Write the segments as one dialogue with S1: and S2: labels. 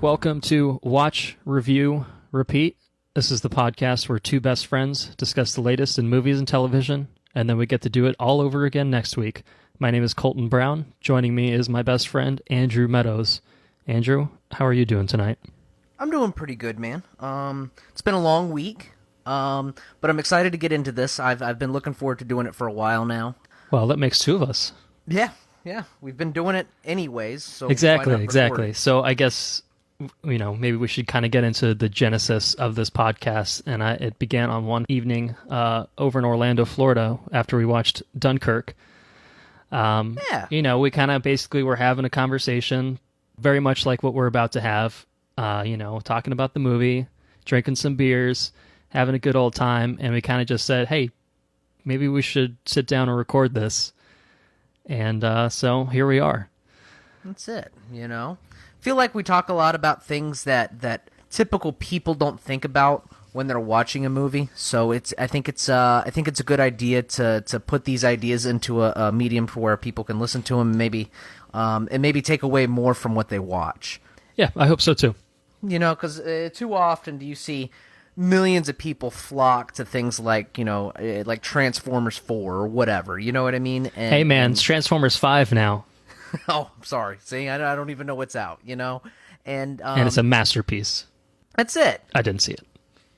S1: Welcome to Watch, Review, Repeat. This is the podcast where two best friends discuss the latest in movies and television, and then we get to do it all over again next week. My name is Colton Brown. Joining me is my best friend, Andrew Meadows. Andrew, how are you doing tonight?
S2: I'm doing pretty good, man. It's been a long week, but I'm excited to get into this. I've been looking forward to doing it for a while now.
S1: Well, that makes two of us.
S2: Yeah. We've been doing it anyways. So
S1: Exactly. So I guess, maybe we should kind of get into the genesis of this podcast. And it began on one evening over in Orlando, Florida, after we watched Dunkirk. We kind of basically were having a conversation, very much like what we're about to have, talking about the movie, drinking some beers, having a good old time. And we kind of just said, hey, maybe we should sit down and record this. And so here we are.
S2: That's it, feel like we talk a lot about things that typical people don't think about when they're watching a movie. So I think it's a good idea to put these ideas into a medium to where people can listen to them, and maybe take away more from what they watch.
S1: Yeah, I hope so too.
S2: Because too often do you see millions of people flock to things like like Transformers 4 or whatever. You know what I mean?
S1: Hey man, it's Transformers 5 now.
S2: Oh, sorry. See, I don't even know what's out. And
S1: it's a masterpiece.
S2: That's it.
S1: I didn't see it.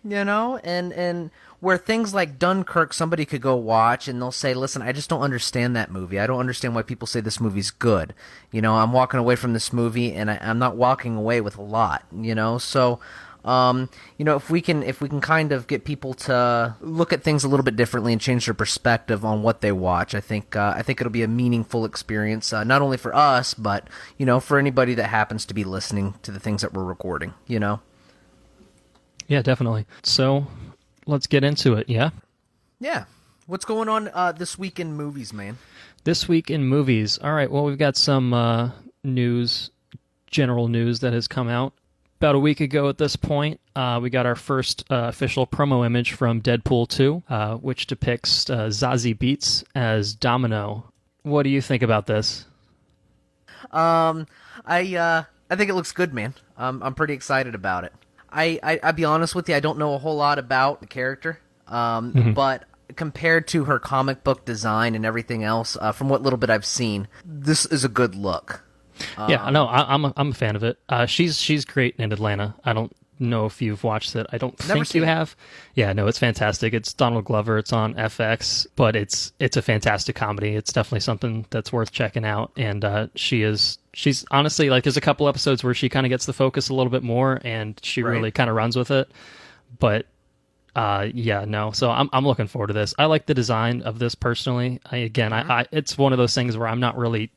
S2: And where things like Dunkirk, somebody could go watch and they'll say, listen, I just don't understand that movie. I don't understand why people say this movie's good. I'm walking away from this movie and I'm not walking away with a lot, So, if we can kind of get people to look at things a little bit differently and change their perspective on what they watch, I think it'll be a meaningful experience, not only for us, but, for anybody that happens to be listening to the things that we're recording,
S1: Yeah, definitely. So let's get into it, yeah?
S2: Yeah. What's going on this week in movies, man?
S1: This week in movies. All right, well, we've got some general news that has come out. About a week ago at this point, we got our first official promo image from Deadpool 2, which depicts Zazie Beetz as Domino. What do you think about this?
S2: I think it looks good, man. I'm pretty excited about it. I'll be honest with you, I don't know a whole lot about the character, but compared to her comic book design and everything else, from what little bit I've seen, this is a good look.
S1: Yeah, no, I'm a fan of it. She's great in Atlanta. I don't know if you've watched it. I don't think you have. Yeah, no, it's fantastic. It's Donald Glover. It's on FX, but it's a fantastic comedy. It's definitely something that's worth checking out. And she's honestly, like, there's a couple episodes where she kind of gets the focus a little bit more, and she really kind of runs with it. But so I'm looking forward to this. I like the design of this personally. It's one of those things where I'm not really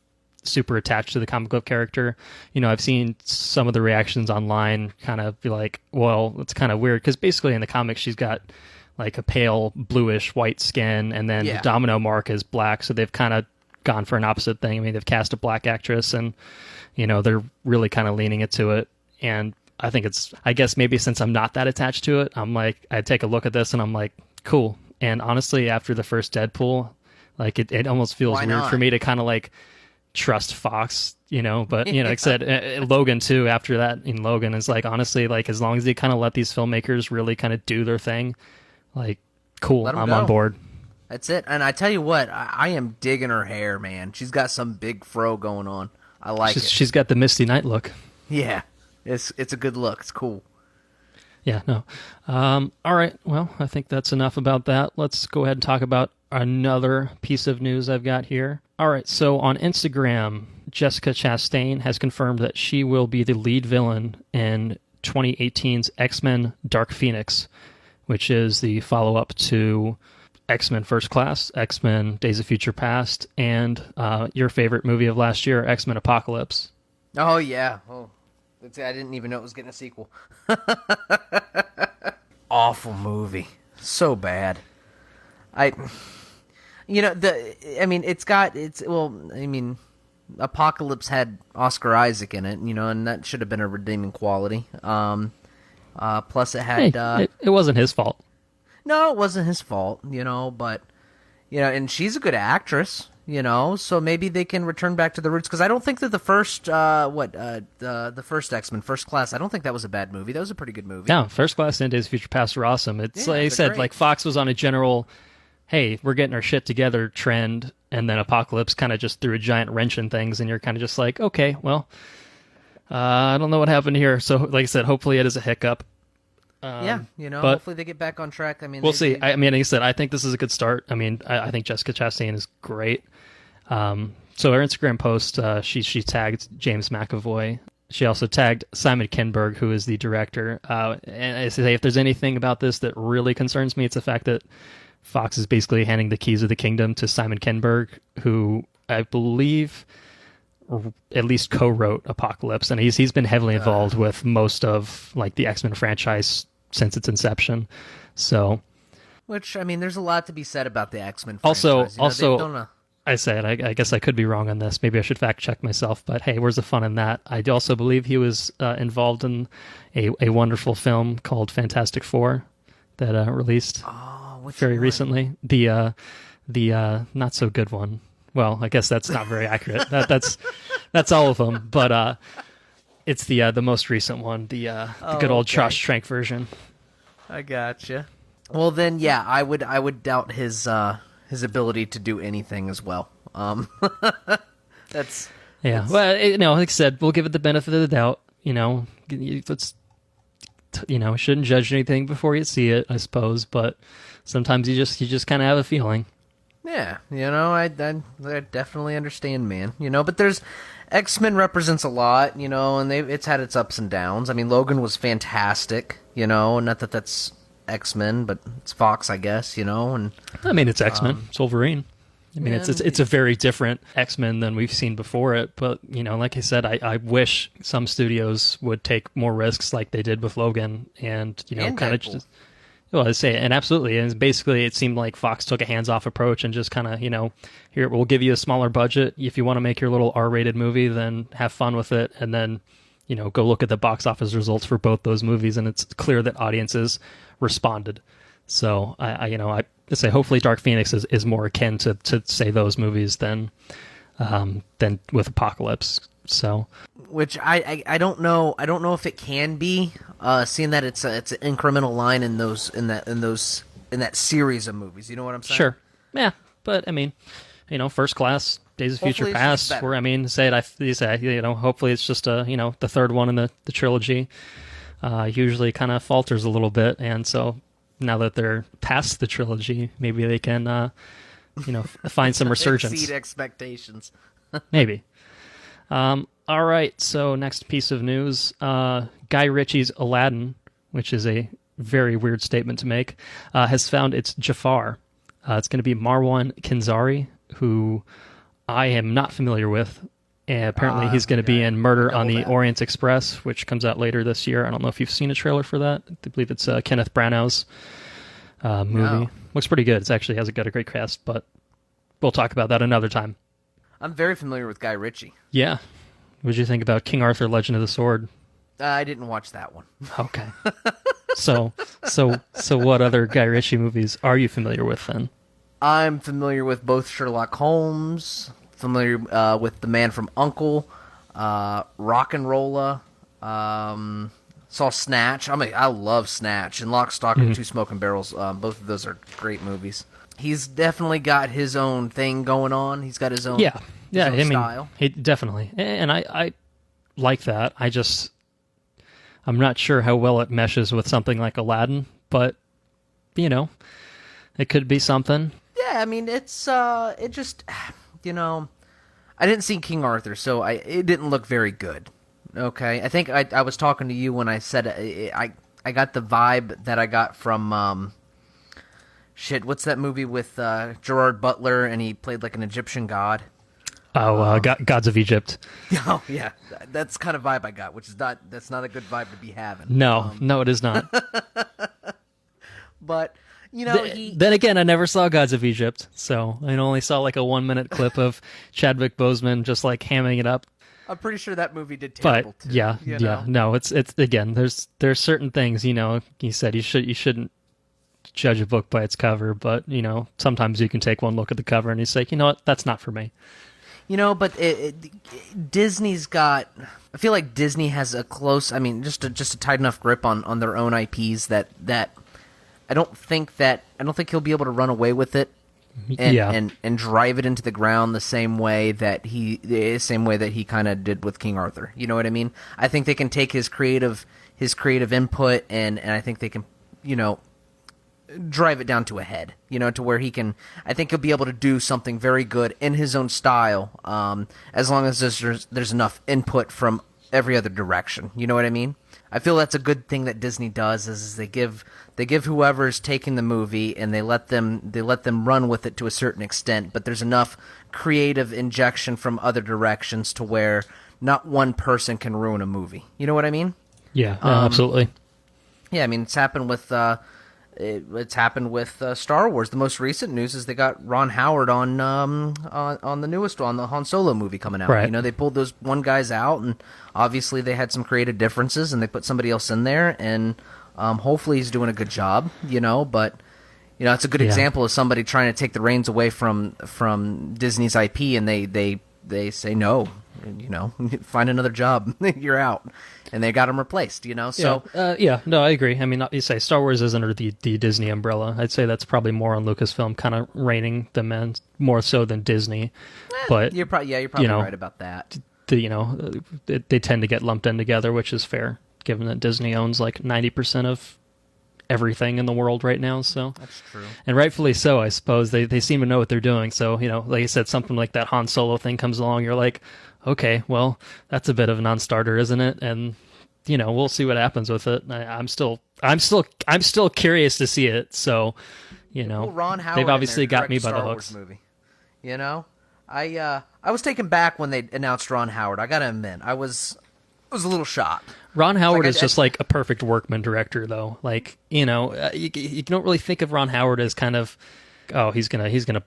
S1: super attached to the comic book character. I've seen some of the reactions online kind of be like, well, it's kind of weird because basically in the comics she's got like a pale bluish white skin, and then the domino mark is black, so they've kind of gone for an opposite thing. I mean, they've cast a black actress, and they're really kind of leaning into it. And I guess maybe since I'm not that attached to it, I'm like, I take a look at this and I'm like, cool. And honestly, after the first Deadpool, like it almost feels weird for me to kind of like trust Fox, but like I said, Logan too, after that in Logan is like, honestly, like as long as they kind of let these filmmakers really kind of do their thing, like cool, I'm on board.
S2: That's it. And I tell you what, I am digging her hair, man. She's got some big fro going on. I like it.
S1: She's got the Misty Knight look.
S2: Yeah, it's a good look. It's cool.
S1: Yeah, no. All right, well, I think that's enough about that. Let's go ahead and talk about another piece of news I've got here. All right, so on Instagram, Jessica Chastain has confirmed that she will be the lead villain in 2018's X-Men Dark Phoenix, which is the follow-up to X-Men First Class, X-Men Days of Future Past, and your favorite movie of last year, X-Men Apocalypse.
S2: Oh, yeah. Oh, I didn't even know it was getting a sequel. Awful movie. So bad. Apocalypse had Oscar Isaac in it, and that should have been a redeeming quality. Plus it had...
S1: it wasn't his fault.
S2: No, it wasn't his fault, but, and she's a good actress, So maybe they can return back to the roots, because I don't think that the first the first X-Men, First Class, I don't think that was a bad movie. That was a pretty good movie.
S1: No, First Class and Days of Future Past are awesome. It's like I said,
S2: great.
S1: like Fox was on a general, hey, we're getting our shit together trend, and then Apocalypse kind of just threw a giant wrench in things, and you're kind of just like, okay, well, I don't know what happened here. So, like I said, hopefully it is a hiccup.
S2: But hopefully they get back on track. I mean,
S1: we'll see. I mean, like I said, I think this is a good start. I mean, I think Jessica Chastain is great. So her Instagram post, she tagged James McAvoy. She also tagged Simon Kinberg, who is the director. And I say, if there's anything about this that really concerns me, it's the fact that Fox is basically handing the keys of the kingdom to Simon Kinberg, who I believe at least co-wrote Apocalypse, and he's been heavily involved with most of like the X-Men franchise since its inception. So,
S2: which, I mean, there's a lot to be said about the X-Men franchise.
S1: Also, I said, I guess I could be wrong on this. Maybe I should fact check myself, but hey, where's the fun in that? I also believe he was involved in a wonderful film called Fantastic Four that released very recently. The not so good one. Well, I guess that's not very accurate. That's all of them, but it's the most recent one, the good old Josh Trank version.
S2: I gotcha. Well, then, yeah, I would doubt his ability to do anything as well. That's
S1: yeah. Well, like I said, we'll give it the benefit of the doubt. Let's shouldn't judge anything before you see it, I suppose. But sometimes you just kind of have a feeling.
S2: Yeah, I definitely understand, man. But there's X-Men represents a lot, and it's had its ups and downs. I mean, Logan was fantastic, not that that's X-Men, but it's Fox, I guess, and
S1: I mean, it's X-Men, it's Wolverine. I mean, it's a very different X-Men than we've seen before it, but like I said, I wish some studios would take more risks like they did with Logan, and kind of just. Well, I say, and absolutely, and basically, it seemed like Fox took a hands-off approach and just kind of, here, we'll give you a smaller budget. If you want to make your little R-rated movie, then have fun with it, and then, go look at the box office results for both those movies, and it's clear that audiences responded. So, I say, hopefully, Dark Phoenix is more akin to say those movies than with Apocalypse. So,
S2: which I don't know if it can be, seeing that it's an incremental line in that series of movies. You know what I'm saying?
S1: Sure. Yeah, but I mean, First Class, Days of Future Past, where hopefully it's just the third one in the trilogy. Usually kind of falters a little bit, and so now that they're past the trilogy, maybe they can find some resurgence.
S2: Exceed expectations.
S1: Maybe. All right, so next piece of news, Guy Ritchie's Aladdin, which is a very weird statement to make, has found its Jafar. It's going to be Marwan Kenzari, who I am not familiar with. And apparently he's going to be in Murder on the Orient Express, which comes out later this year. I don't know if you've seen a trailer for that. I believe it's Kenneth Branagh's movie. No. Looks pretty good. It actually has got a great cast, but we'll talk about that another time.
S2: I'm very familiar with Guy Ritchie.
S1: Yeah. What did you think about King Arthur: Legend of the Sword?
S2: I didn't watch that one.
S1: Okay. So what other Guy Ritchie movies are you familiar with then?
S2: I'm familiar with both Sherlock Holmes, familiar with The Man from U.N.C.L.E., Rock and Rolla, saw Snatch. I love Snatch, and Lock, Stock, and Two Smoking Barrels. Both of those are great movies. He's definitely got his own thing going on. He's got his own style.
S1: He definitely, and I like that. I'm not sure how well it meshes with something like Aladdin, but it could be something.
S2: Yeah, I mean, it's it just, I didn't see King Arthur, so it didn't look very good. Okay, I think I was talking to you when I said I got the vibe that I got from what's that movie with Gerard Butler and he played like an Egyptian god?
S1: Oh, Gods of Egypt.
S2: Oh, yeah. That's kind of vibe I got, that's not a good vibe to be having.
S1: No, it is not.
S2: But,
S1: then again, I never saw Gods of Egypt, so I only saw like a 1-minute clip of Chadwick Boseman just like hamming it up.
S2: I'm pretty sure that movie did terrible too.
S1: Yeah. No, it's again, there's certain things, you said you shouldn't judge a book by its cover, but, sometimes you can take one look at the cover and you say, you know what, that's not for me.
S2: But Disney's got... I feel like Disney has a close... just a tight enough grip on their own IPs that I don't think he'll be able to run away with it and drive it into the ground the same way that he kind of did with King Arthur. You know what I mean? I think they can take his creative input and I think they can, drive it down to a head, to where he can. I think he'll be able to do something very good in his own style, as long as there's enough input from every other direction. You know what I mean? I feel that's a good thing that Disney does is they give whoever's taking the movie and they let them run with it to a certain extent, but there's enough creative injection from other directions to where not one person can ruin a movie. You know what I mean?
S1: Yeah, absolutely.
S2: Yeah, it's happened with Star Wars. The most recent news is they got Ron Howard on the newest one, the Han Solo movie coming out.
S1: Right.
S2: They pulled those one guys out, and obviously they had some creative differences, and they put somebody else in there, and hopefully he's doing a good job. But it's a good example of somebody trying to take the reins away from Disney's IP, and they say no. Find another job. You're out. And they got him replaced, So
S1: no, I agree. You say Star Wars is under the Disney umbrella. I'd say that's probably more on Lucasfilm kind of reining them in more so than Disney. But
S2: you're probably right about that.
S1: They tend to get lumped in together, which is fair, given that Disney owns like 90% of everything in the world right now. So
S2: that's true,
S1: and rightfully so. I suppose they seem to know what they're doing. So like you said, something like that Han Solo thing comes along, you're like, okay, well, that's a bit of a non-starter, isn't it? And we'll see what happens with it. I'm still curious to see it. So,
S2: well, Ron Howard
S1: they've obviously got me by the hooks.
S2: Star Wars movie. I was taken back when they announced Ron Howard. I gotta admit, I was a little shocked.
S1: Ron Howard is just like a perfect workman director, though. Like you don't really think of Ron Howard as kind of, oh, he's gonna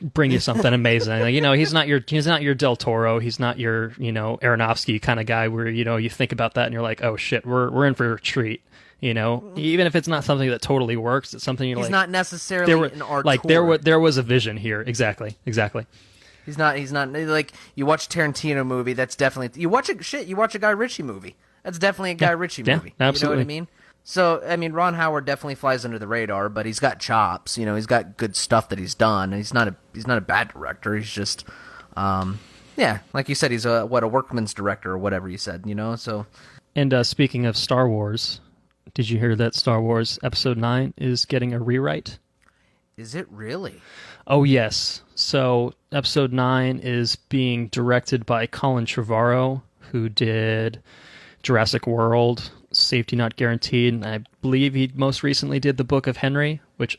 S1: bring you something amazing. Like, he's not your Del Toro, he's not your Aronofsky kind of guy where you think about that and you're like, oh shit, we're in for a treat. Even if it's not something that totally works, it's something you're
S2: he's
S1: like,
S2: not necessarily an auteur.
S1: Like there was a vision here. Exactly.
S2: He's not like you watch a Tarantino movie. That's definitely you watch a Guy Ritchie movie. That's definitely a Guy Ritchie movie.
S1: Yeah, absolutely.
S2: You know what I mean? So, Ron Howard definitely flies under the radar, but he's got chops. He's got good stuff that he's done. He's not a bad director. He's just, like you said, he's a workman's director or whatever you said. So.
S1: And speaking of Star Wars, did you hear that Star Wars Episode 9 is getting a rewrite?
S2: Is it really?
S1: Oh yes. So Episode 9 is being directed by Colin Trevorrow, who did Jurassic World, Safety Not Guaranteed, and I believe he most recently did The Book of Henry, which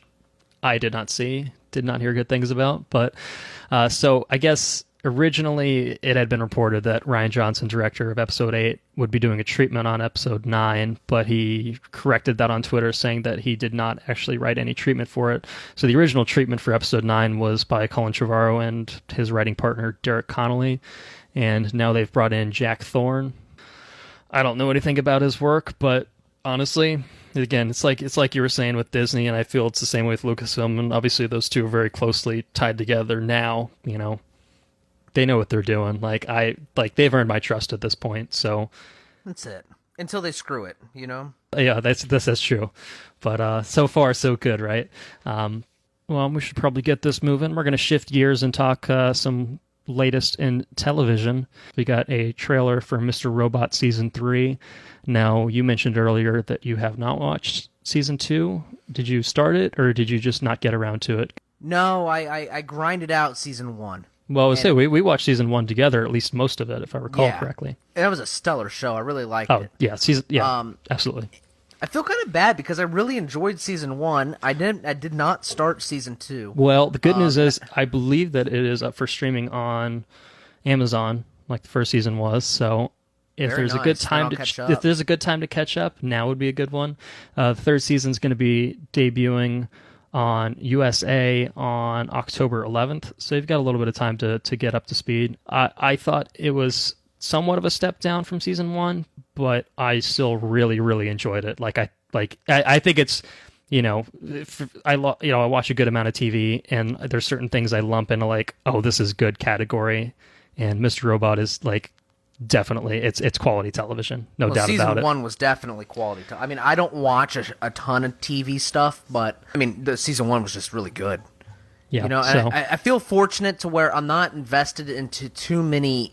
S1: I did not see, did not hear good things about. But so I guess originally it had been reported that Rian Johnson, director of Episode 8, would be doing a treatment on Episode 9, but he corrected that on Twitter, saying that he did not actually write any treatment for it. So the original treatment for Episode 9 was by Colin Trevorrow and his writing partner, Derek Connolly, and now they've brought in Jack Thorne. I don't know anything about his work, but honestly, again, it's like you were saying with Disney, and I feel it's the same way with Lucasfilm, and obviously those two are very closely tied together now. They know what they're doing. They've earned my trust at this point. So
S2: that's it. Until they screw it,
S1: Yeah, that's true. But so far so good, right? Well, we should probably get this moving. We're going to shift gears and talk some latest in television. We got a trailer for Mr. Robot Season 3. Now, you mentioned earlier that you have not watched Season 2. Did you start it, or did you just not get around to it?
S2: No, I grinded out Season 1.
S1: Well, I would say we watched Season 1 together, at least most of it, if I recall correctly.
S2: That was a stellar show. I really liked it.
S1: Yeah, absolutely.
S2: I feel kind of bad because I really enjoyed Season 1. I did not start Season 2.
S1: Well, the good news is I believe that it is up for streaming on Amazon, like the first season was. So if there's a good time to catch up, now would be a good one. The third season's going to be debuting on USA on October 11th. So you've got a little bit of time to get up to speed. I thought it was somewhat of a step down from season 1, but I still really, really enjoyed it. I think it's I watch a good amount of TV, and there's certain things I lump into like, oh, this is good category, and Mr. Robot is like definitely it's quality television, no doubt about it.
S2: Season 1 was definitely quality. I mean, I don't watch a ton of TV stuff, but I mean, the season 1 was just really good.
S1: Yeah,
S2: and I feel fortunate to where I'm not invested into too many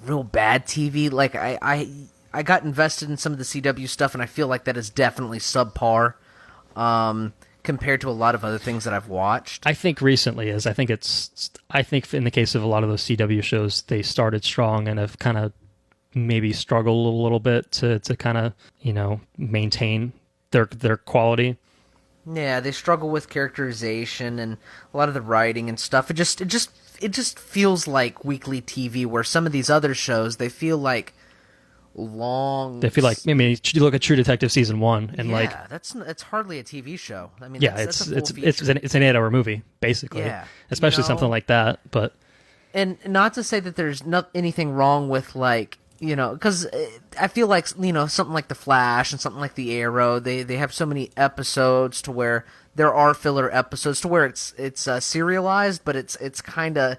S2: real bad TV. Like I got invested in some of the CW stuff, and I feel like that is definitely subpar compared to a lot of other things that I've watched.
S1: I think recently is. I think in the case of a lot of those CW shows, they started strong and have kind of maybe struggled a little bit to kind of, maintain their quality.
S2: Yeah, they struggle with characterization and a lot of the writing and stuff. It just feels like weekly TV, where some of these other shows, they feel like long.
S1: They feel like, I mean, you look at True Detective season 1 and
S2: that's hardly a TV show. I mean,
S1: it's an 8-hour movie basically. Yeah, especially something like that. But
S2: and not to say that there's not anything wrong with like, because I feel like something like The Flash and something like The Arrow, they have so many episodes to where there are filler episodes to where it's serialized, but it's kind of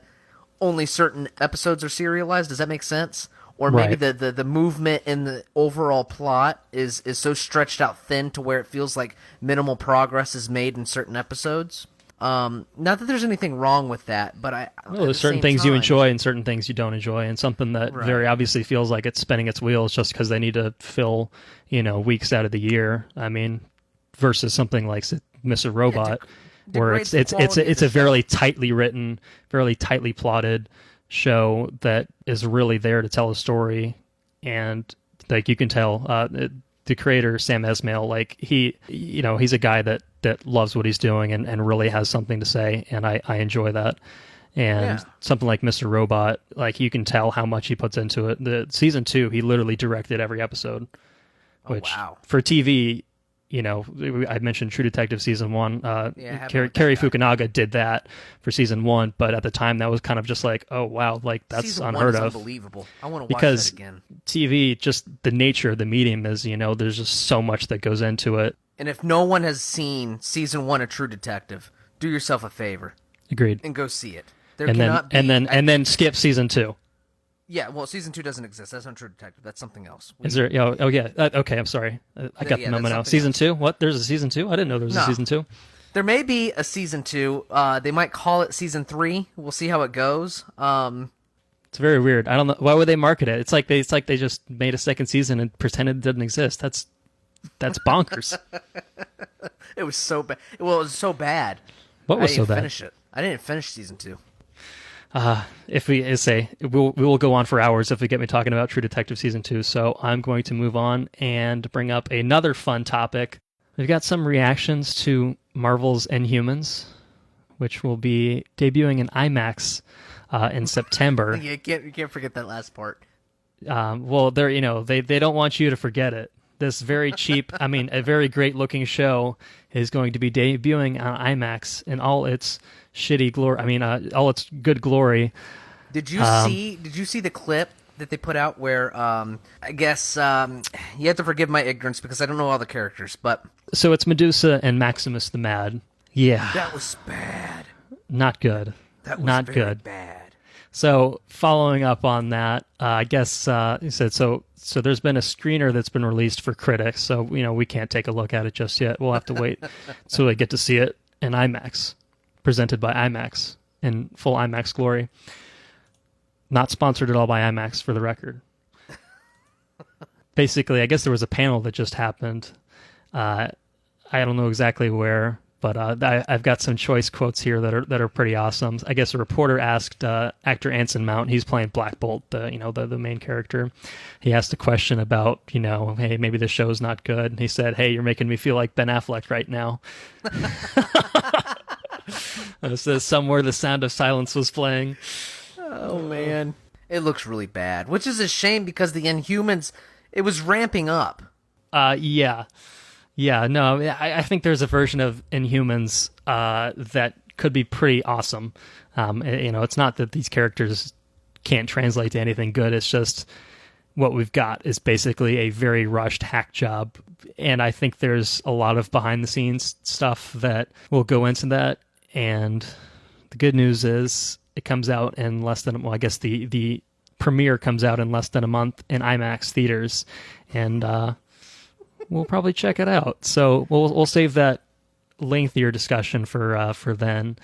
S2: only certain episodes are serialized. Does that make sense? Or maybe the movement in the overall plot is so stretched out thin to where it feels like minimal progress is made in certain episodes. Not that there's anything wrong with that, but
S1: there's certain things you enjoy and certain things you don't enjoy, and something that very obviously feels like it's spinning its wheels just because they need to fill, weeks out of the year. I mean, versus something like Mr. Robot, where it's a very tightly written, very tightly plotted show that is really there to tell a story, and like you can tell the creator Sam Esmail, like he's a guy that loves what he's doing and really has something to say, and I enjoy that. And something like Mr. Robot, like you can tell how much he puts into it. The season 2, he literally directed every episode, which for TV, I mentioned True Detective season 1. Cary Fukunaga did that for season 1, but at the time that was kind of just like, oh wow, like that's
S2: season
S1: unheard
S2: 1 is
S1: of.
S2: Unbelievable. I want to watch that again.
S1: TV, just the nature of the medium is, there's just so much that goes into it.
S2: And if no one has seen season 1 of True Detective, do yourself a favor.
S1: Agreed.
S2: And go see it.
S1: And then skip season 2.
S2: Yeah, well, season 2 doesn't exist. That's not True Detective. That's something else.
S1: Is there? Oh yeah. Okay, I'm sorry. I got the memo now. Season 2? What? There's a season 2? I didn't know there was a season 2.
S2: There may be a season 2. They might call it season 3. We'll see how it goes.
S1: It's very weird. I don't know. Why would they market it? It's like they just made a second season and pretended it didn't exist. That's bonkers.
S2: It was so bad. Well, it was so bad.
S1: What was so bad?
S2: Finish it. I didn't finish season 2.
S1: If we say we will go on for hours if we get me talking about True Detective season 2. So I'm going to move on and bring up another fun topic. We've got some reactions to Marvel's Inhumans, which will be debuting in IMAX in September.
S2: You can't forget that last part.
S1: Well, they don't want you to forget it. This very cheap, a very great looking show is going to be debuting on IMAX in all its shitty glory. All its good glory.
S2: Did you see the clip that they put out where I guess you have to forgive my ignorance because I don't know all the characters, but
S1: so it's Medusa and Maximus the Mad. Yeah,
S2: that was bad.
S1: Not good.
S2: That was
S1: not
S2: very
S1: good.
S2: Bad.
S1: So following up on that, I guess he said so. So there's been a screener that's been released for critics. So we can't take a look at it just yet. We'll have to wait so we get to see it in IMAX, presented by IMAX in full IMAX glory. Not sponsored at all by IMAX, for the record. Basically, I guess there was a panel that just happened. I don't know exactly where, but I've got some choice quotes here that are pretty awesome. I guess a reporter asked actor Anson Mount, he's playing Black Bolt, the main character. He asked a question about, hey, maybe the show's not good. And he said, hey, you're making me feel like Ben Affleck right now. It says somewhere the sound of silence was playing.
S2: Oh, man. It looks really bad, which is a shame because the Inhumans, it was ramping up.
S1: Yeah. Yeah, no, I think there's a version of Inhumans that could be pretty awesome. It's not that these characters can't translate to anything good. It's just what we've got is basically a very rushed hack job. And I think there's a lot of behind the scenes stuff that will go into that. And the good news is it comes out in less than, well, I guess the premiere comes out in less than a month in IMAX theaters. And we'll probably check it out. So we'll save that lengthier discussion for then.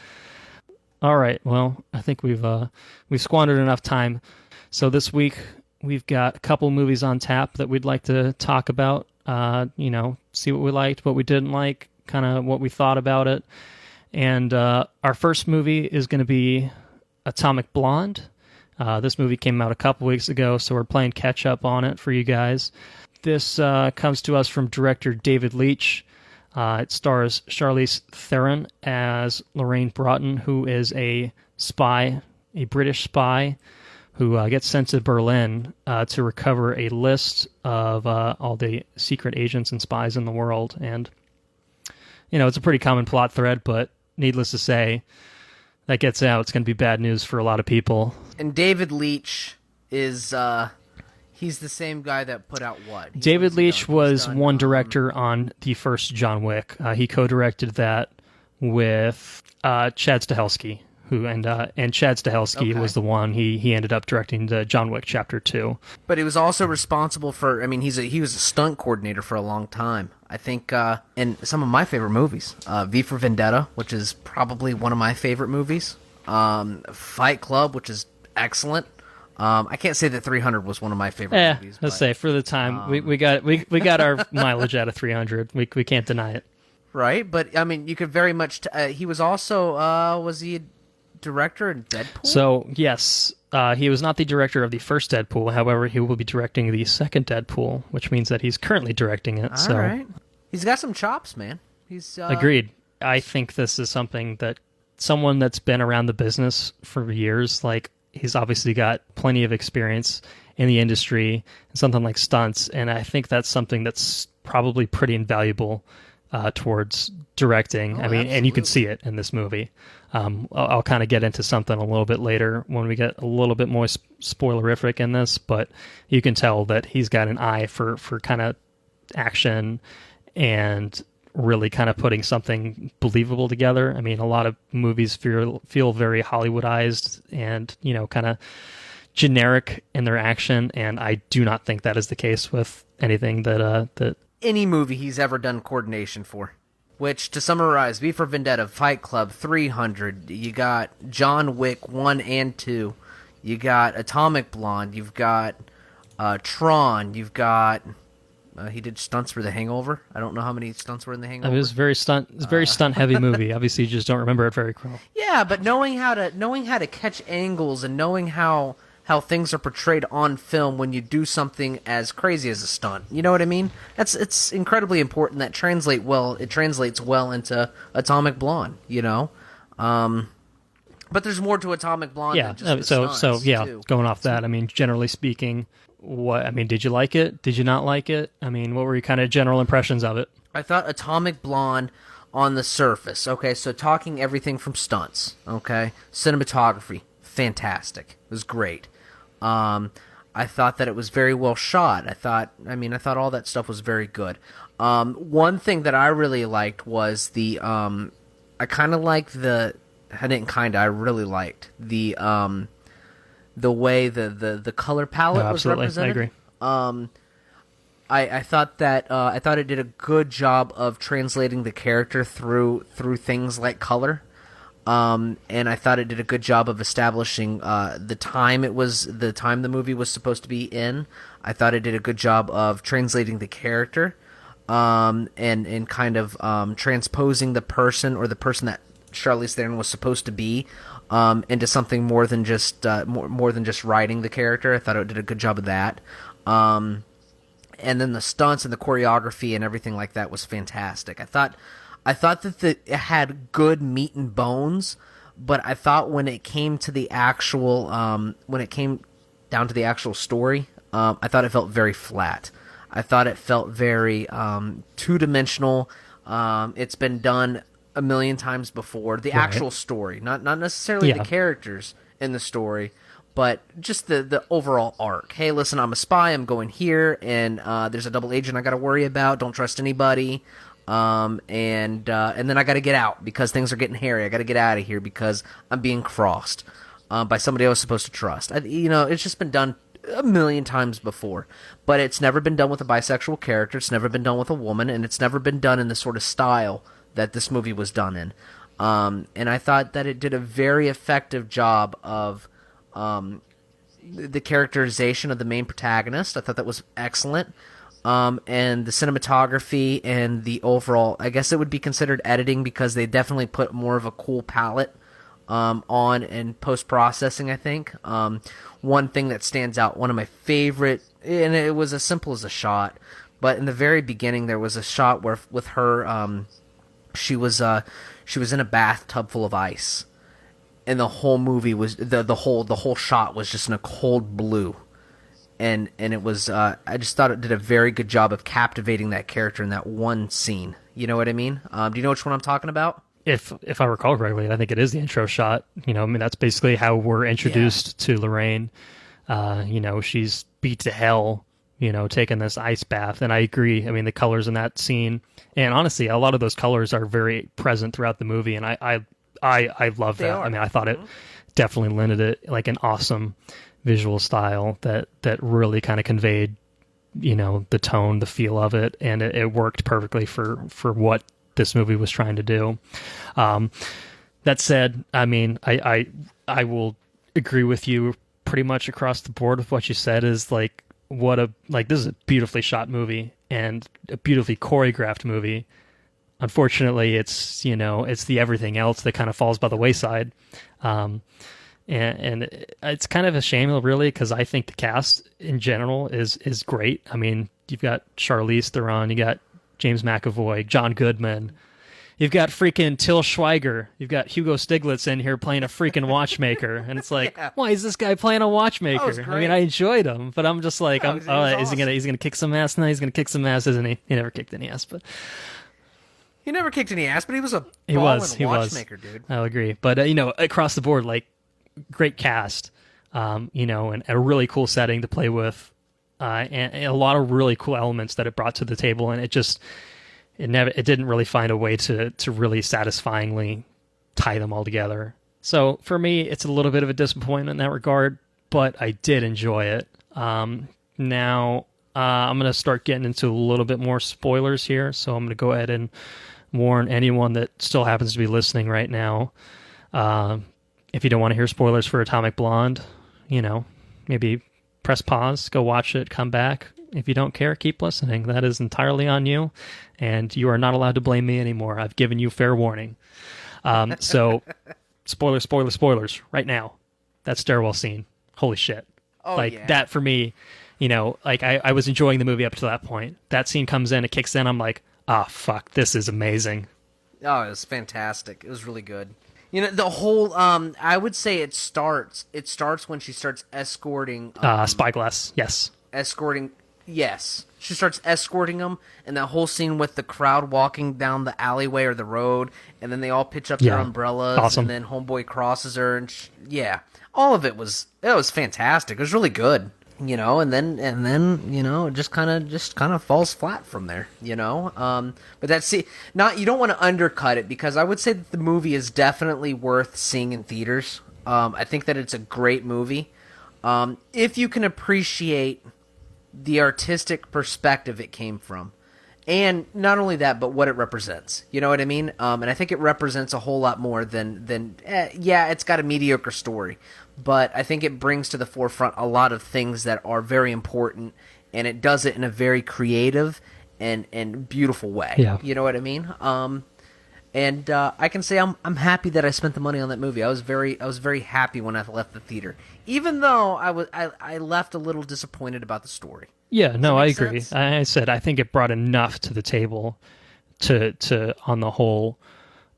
S1: All right. Well, I think we've squandered enough time. So this week we've got a couple movies on tap that we'd like to talk about. See what we liked, what we didn't like, kind of what we thought about it. And our first movie is going to be Atomic Blonde. This movie came out a couple weeks ago, so we're playing catch up on it for you guys. This comes to us from director David Leitch. It stars Charlize Theron as Lorraine Broughton, who is a spy, a British spy, who gets sent to Berlin to recover a list of all the secret agents and spies in the world. And, it's a pretty common plot thread, but needless to say, that gets out, it's going to be bad news for a lot of people.
S2: And David Leitch is... he's the same guy that put out what?
S1: David Leitch was one director on the first John Wick. He co-directed that with Chad Stahelski, and Chad Stahelski was the one he ended up directing the John Wick Chapter 2.
S2: But he was also responsible for, he was a stunt coordinator for a long time. I think in some of my favorite movies, V for Vendetta, which is probably one of my favorite movies, Fight Club, which is excellent. I can't say that 300 was one of my favorite movies.
S1: Let's say for the time we got our mileage out of 300. We can't deny it,
S2: right? But you could very much. He was also was he a director in Deadpool?
S1: So yes, he was not the director of the first Deadpool. However, he will be directing the second Deadpool, which means that he's currently directing it.
S2: All right, he's got some chops, man. He's
S1: agreed. I think this is something that someone that's been around the business for years, like. He's obviously got plenty of experience in the industry, something like stunts, and I think that's something that's probably pretty invaluable towards directing. And you can see it in this movie. I'll kind of get into something a little bit later when we get a little bit more spoilerific in this, but you can tell that he's got an eye for kind of action and really kind of putting something believable together. A lot of movies feel very Hollywoodized and, kind of generic in their action, and I do not think that is the case with anything that
S2: any movie he's ever done coordination for. Which, to summarize, V for Vendetta, Fight Club, 300, you got John Wick 1 and 2, you got Atomic Blonde, you've got Tron, you've got... he did stunts for The Hangover. I don't know how many stunts were in The Hangover.
S1: It was very stunt heavy movie. Obviously, you just don't remember it very well.
S2: Yeah, but knowing how to catch angles and knowing how things are portrayed on film when you do something as crazy as a stunt, you know what I mean? It's incredibly important. That translates well into Atomic Blonde, But there's more to Atomic Blonde than just the stunts, too.
S1: Going off that, generally speaking. Did you like it? Did you not like it? What were your kind of general impressions of it?
S2: I thought Atomic Blonde on the surface. Okay, so talking everything from stunts. Okay, cinematography, fantastic. It was great. I thought that it was very well shot. I thought all that stuff was very good. One thing that I really liked was I really liked the way the color palette was represented.
S1: I agree.
S2: I thought it did a good job of translating the character through things like color, and I thought it did a good job of establishing the time the movie was supposed to be in. I thought it did a good job of translating the character, and kind of transposing the person that Charlize Theron was supposed to be. Into something more than just writing the character. I thought it did a good job of that. And then the stunts and the choreography and everything like that was fantastic. I thought that it had good meat and bones, but I thought when it came to the actual down to the actual story, I thought it felt very flat. I thought it felt very two-dimensional. It's been done a million times before. The actual story, not necessarily the characters in the story, but just the overall arc. Hey, listen, I'm a spy. I'm going here, and there's a double agent I got to worry about. Don't trust anybody. And then I got to get out because things are getting hairy. I got to get out of here because I'm being crossed by somebody I was supposed to trust. It's just been done a million times before, but it's never been done with a bisexual character. It's never been done with a woman, and it's never been done in the sort of style that this movie was done in. And I thought that it did a very effective job of the characterization of the main protagonist. I thought that was excellent. And the cinematography and the overall, I guess it would be considered editing because they definitely put more of a cool palette on in post-processing, I think. One thing that stands out, one of my favorite, and it was as simple as a shot, but in the very beginning there was a shot where with her, she was in a bathtub full of ice, and the whole movie was the whole shot was just in a cold blue, and it was I just thought it did a very good job of captivating that character in that one scene. You know what I mean? Do you know which one I'm talking about?
S1: If I recall correctly, I think it is the intro shot. That's basically how we're introduced to Lorraine. She's beat to hell, taking this ice bath. And I agree. I mean, the colors in that scene, and honestly, a lot of those colors are very present throughout the movie. And I love that. I mean, I thought it definitely lended it like an awesome visual style that really kind of conveyed, the tone, the feel of it. And it worked perfectly for what this movie was trying to do. That said, I mean, I will agree with you pretty much across the board with what you said. Is like this is a beautifully shot movie and a beautifully choreographed movie. Unfortunately, it's the everything else that kind of falls by the wayside. And it's kind of a shame, really, because I think the cast in general is great. I mean, you've got Charlize Theron, you got James McAvoy, John Goodman. You've got freaking Till Schweiger. You've got Hugo Stiglitz in here playing a freaking watchmaker. And it's like, why is this guy playing a watchmaker? I mean, I enjoyed him, but I'm just like, he's gonna kick some ass now? He's gonna kick some ass, isn't he? He never kicked any ass, but
S2: he never kicked any ass, but he was a watchmaker, dude.
S1: I'll agree. But across the board, like, great cast, and a really cool setting to play with. And a lot of really cool elements that it brought to the table, and it didn't really find a way to really satisfyingly tie them all together. So for me, it's a little bit of a disappointment in that regard, but I did enjoy it. Now I'm going to start getting into a little bit more spoilers here, so I'm going to go ahead and warn anyone that still happens to be listening right now. If you don't want to hear spoilers for Atomic Blonde, maybe press pause, go watch it, come back. If you don't care, keep listening. That is entirely on you, and you are not allowed to blame me anymore. I've given you fair warning. So, spoilers, right now. That stairwell scene. Holy shit. That for me, I was enjoying the movie up to that point. That scene comes in, it kicks in, I'm like, fuck, this is amazing.
S2: Oh, it was fantastic. It was really good. The whole, I would say it starts when she starts escorting...
S1: Spyglass, yes.
S2: Yes. She starts escorting them, and that whole scene with the crowd walking down the alleyway or the road, and then they all pitch up their umbrellas,
S1: awesome.
S2: And then Homeboy crosses her, and all of it was fantastic. It was really good. And then it just kind of falls flat from there, but that's you don't want to undercut it, because I would say that the movie is definitely worth seeing in theaters. I think that it's a great movie. If you can appreciate the artistic perspective it came from, and not only that, but what it represents, you know what I mean? And I think it represents a whole lot more than it's got a mediocre story, but I think it brings to the forefront a lot of things that are very important, and it does it in a very creative and beautiful way.
S1: Yeah.
S2: You know what I mean? And I can say I'm happy that I spent the money on that movie. I was very happy when I left the theater, even though I left a little disappointed about the story.
S1: Yeah, no, I agree. I said I think it brought enough to the table to on the whole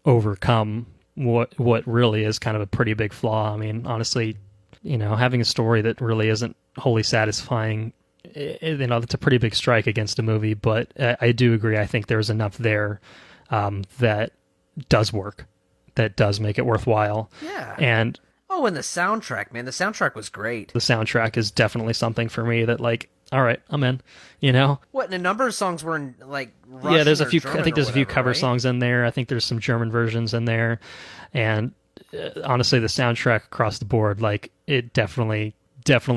S1: overcome what really is kind of a pretty big flaw. I mean, honestly, having a story that really isn't wholly satisfying, it's a pretty big strike against a movie. But I do agree. I think there's enough there that does work, that does make it worthwhile.
S2: Yeah.
S1: And
S2: Oh, and the soundtrack, man. The soundtrack was great.
S1: The soundtrack is definitely something for me that, like, all right, I'm in, you know?
S2: What, and a number of songs were in, like, Russian
S1: Yeah, there's a few,
S2: German
S1: I think there's a few cover
S2: right?
S1: songs in there. I think there's some German versions in there. And honestly, the soundtrack across the board, like, it definitely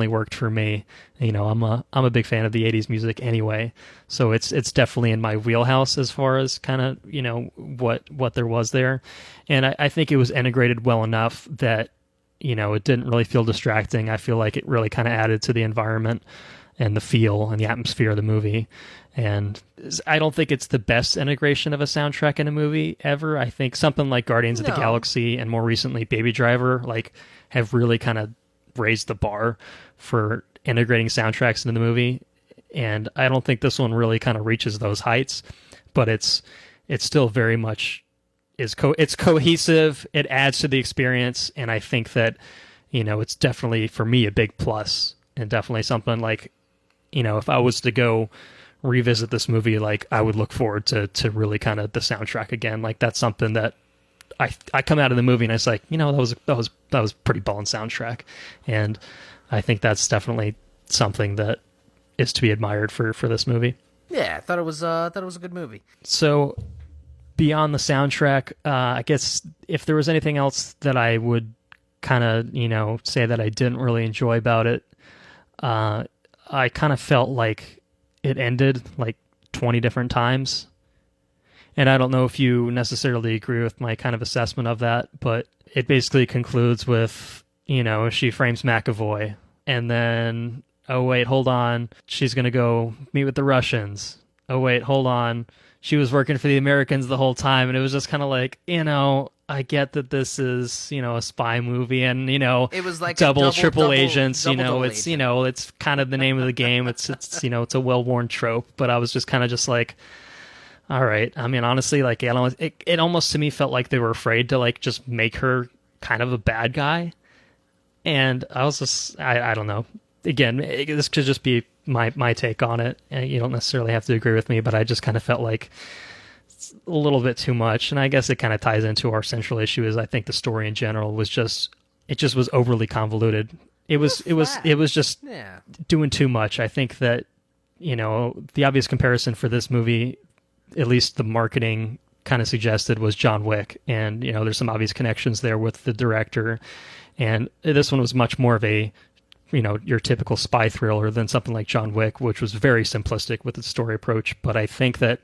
S1: worked for me. You know, I'm a big fan of the 80s music anyway. So it's definitely in my wheelhouse as far as kind of, you know, what there was there. And I think it was integrated well enough that, you know, it didn't really feel distracting. I feel like it really kind of added to the environment and the feel and the atmosphere of the movie. And I don't think it's the best integration of a soundtrack in a movie ever. I think something like Guardians of the Galaxy and more recently Baby Driver, like, have really kind of raised the bar for integrating soundtracks into the movie. And I don't think this one really kind of reaches those heights, but it's still very much it's cohesive. It adds to the experience. And I think that, you know, it's definitely for me a big plus, and definitely something like, you know, if I was to go revisit this movie, like, I would look forward to really kind of the soundtrack again. Like, that's something that I come out of the movie and I was like, you know, that was pretty ballin' soundtrack. And I think that's definitely something that is to be admired for this movie.
S2: Yeah, I thought it was a good movie.
S1: So beyond the soundtrack, I guess if there was anything else that I would kind of, you know, say that I didn't really enjoy about it, I kind of felt like it ended like 20 different times. And I don't know if you necessarily agree with my kind of assessment of that, but it basically concludes with, you know, she frames McAvoy, and then, oh wait, hold on, she's going to go meet with the Russians. Oh wait, hold on, she was working for the Americans the whole time. And it was just kind of like, you know, I get that this is, you know, a spy movie, and, you know,
S2: it was like
S1: double triple agents, you know, it's,
S2: agent.
S1: you know, it's kind of the name of the game. It's you know, it's a well-worn trope, but I was just kind of just like, all right. I mean, honestly, like, it almost to me felt like they were afraid to, like, just make her kind of a bad guy. And I was just, I don't know. Again, this could just be my take on it. And you don't necessarily have to agree with me, but I just kind of felt like it's a little bit too much. And I guess it kind of ties into our central issue is I think the story in general was just was overly convoluted. It was just doing too much. I think that, you know, the obvious comparison for this movie, at least the marketing kind of suggested, was John Wick. And, you know, there's some obvious connections there with the director. And this one was much more of a, you know, your typical spy thriller than something like John Wick, which was very simplistic with its story approach. But I think that,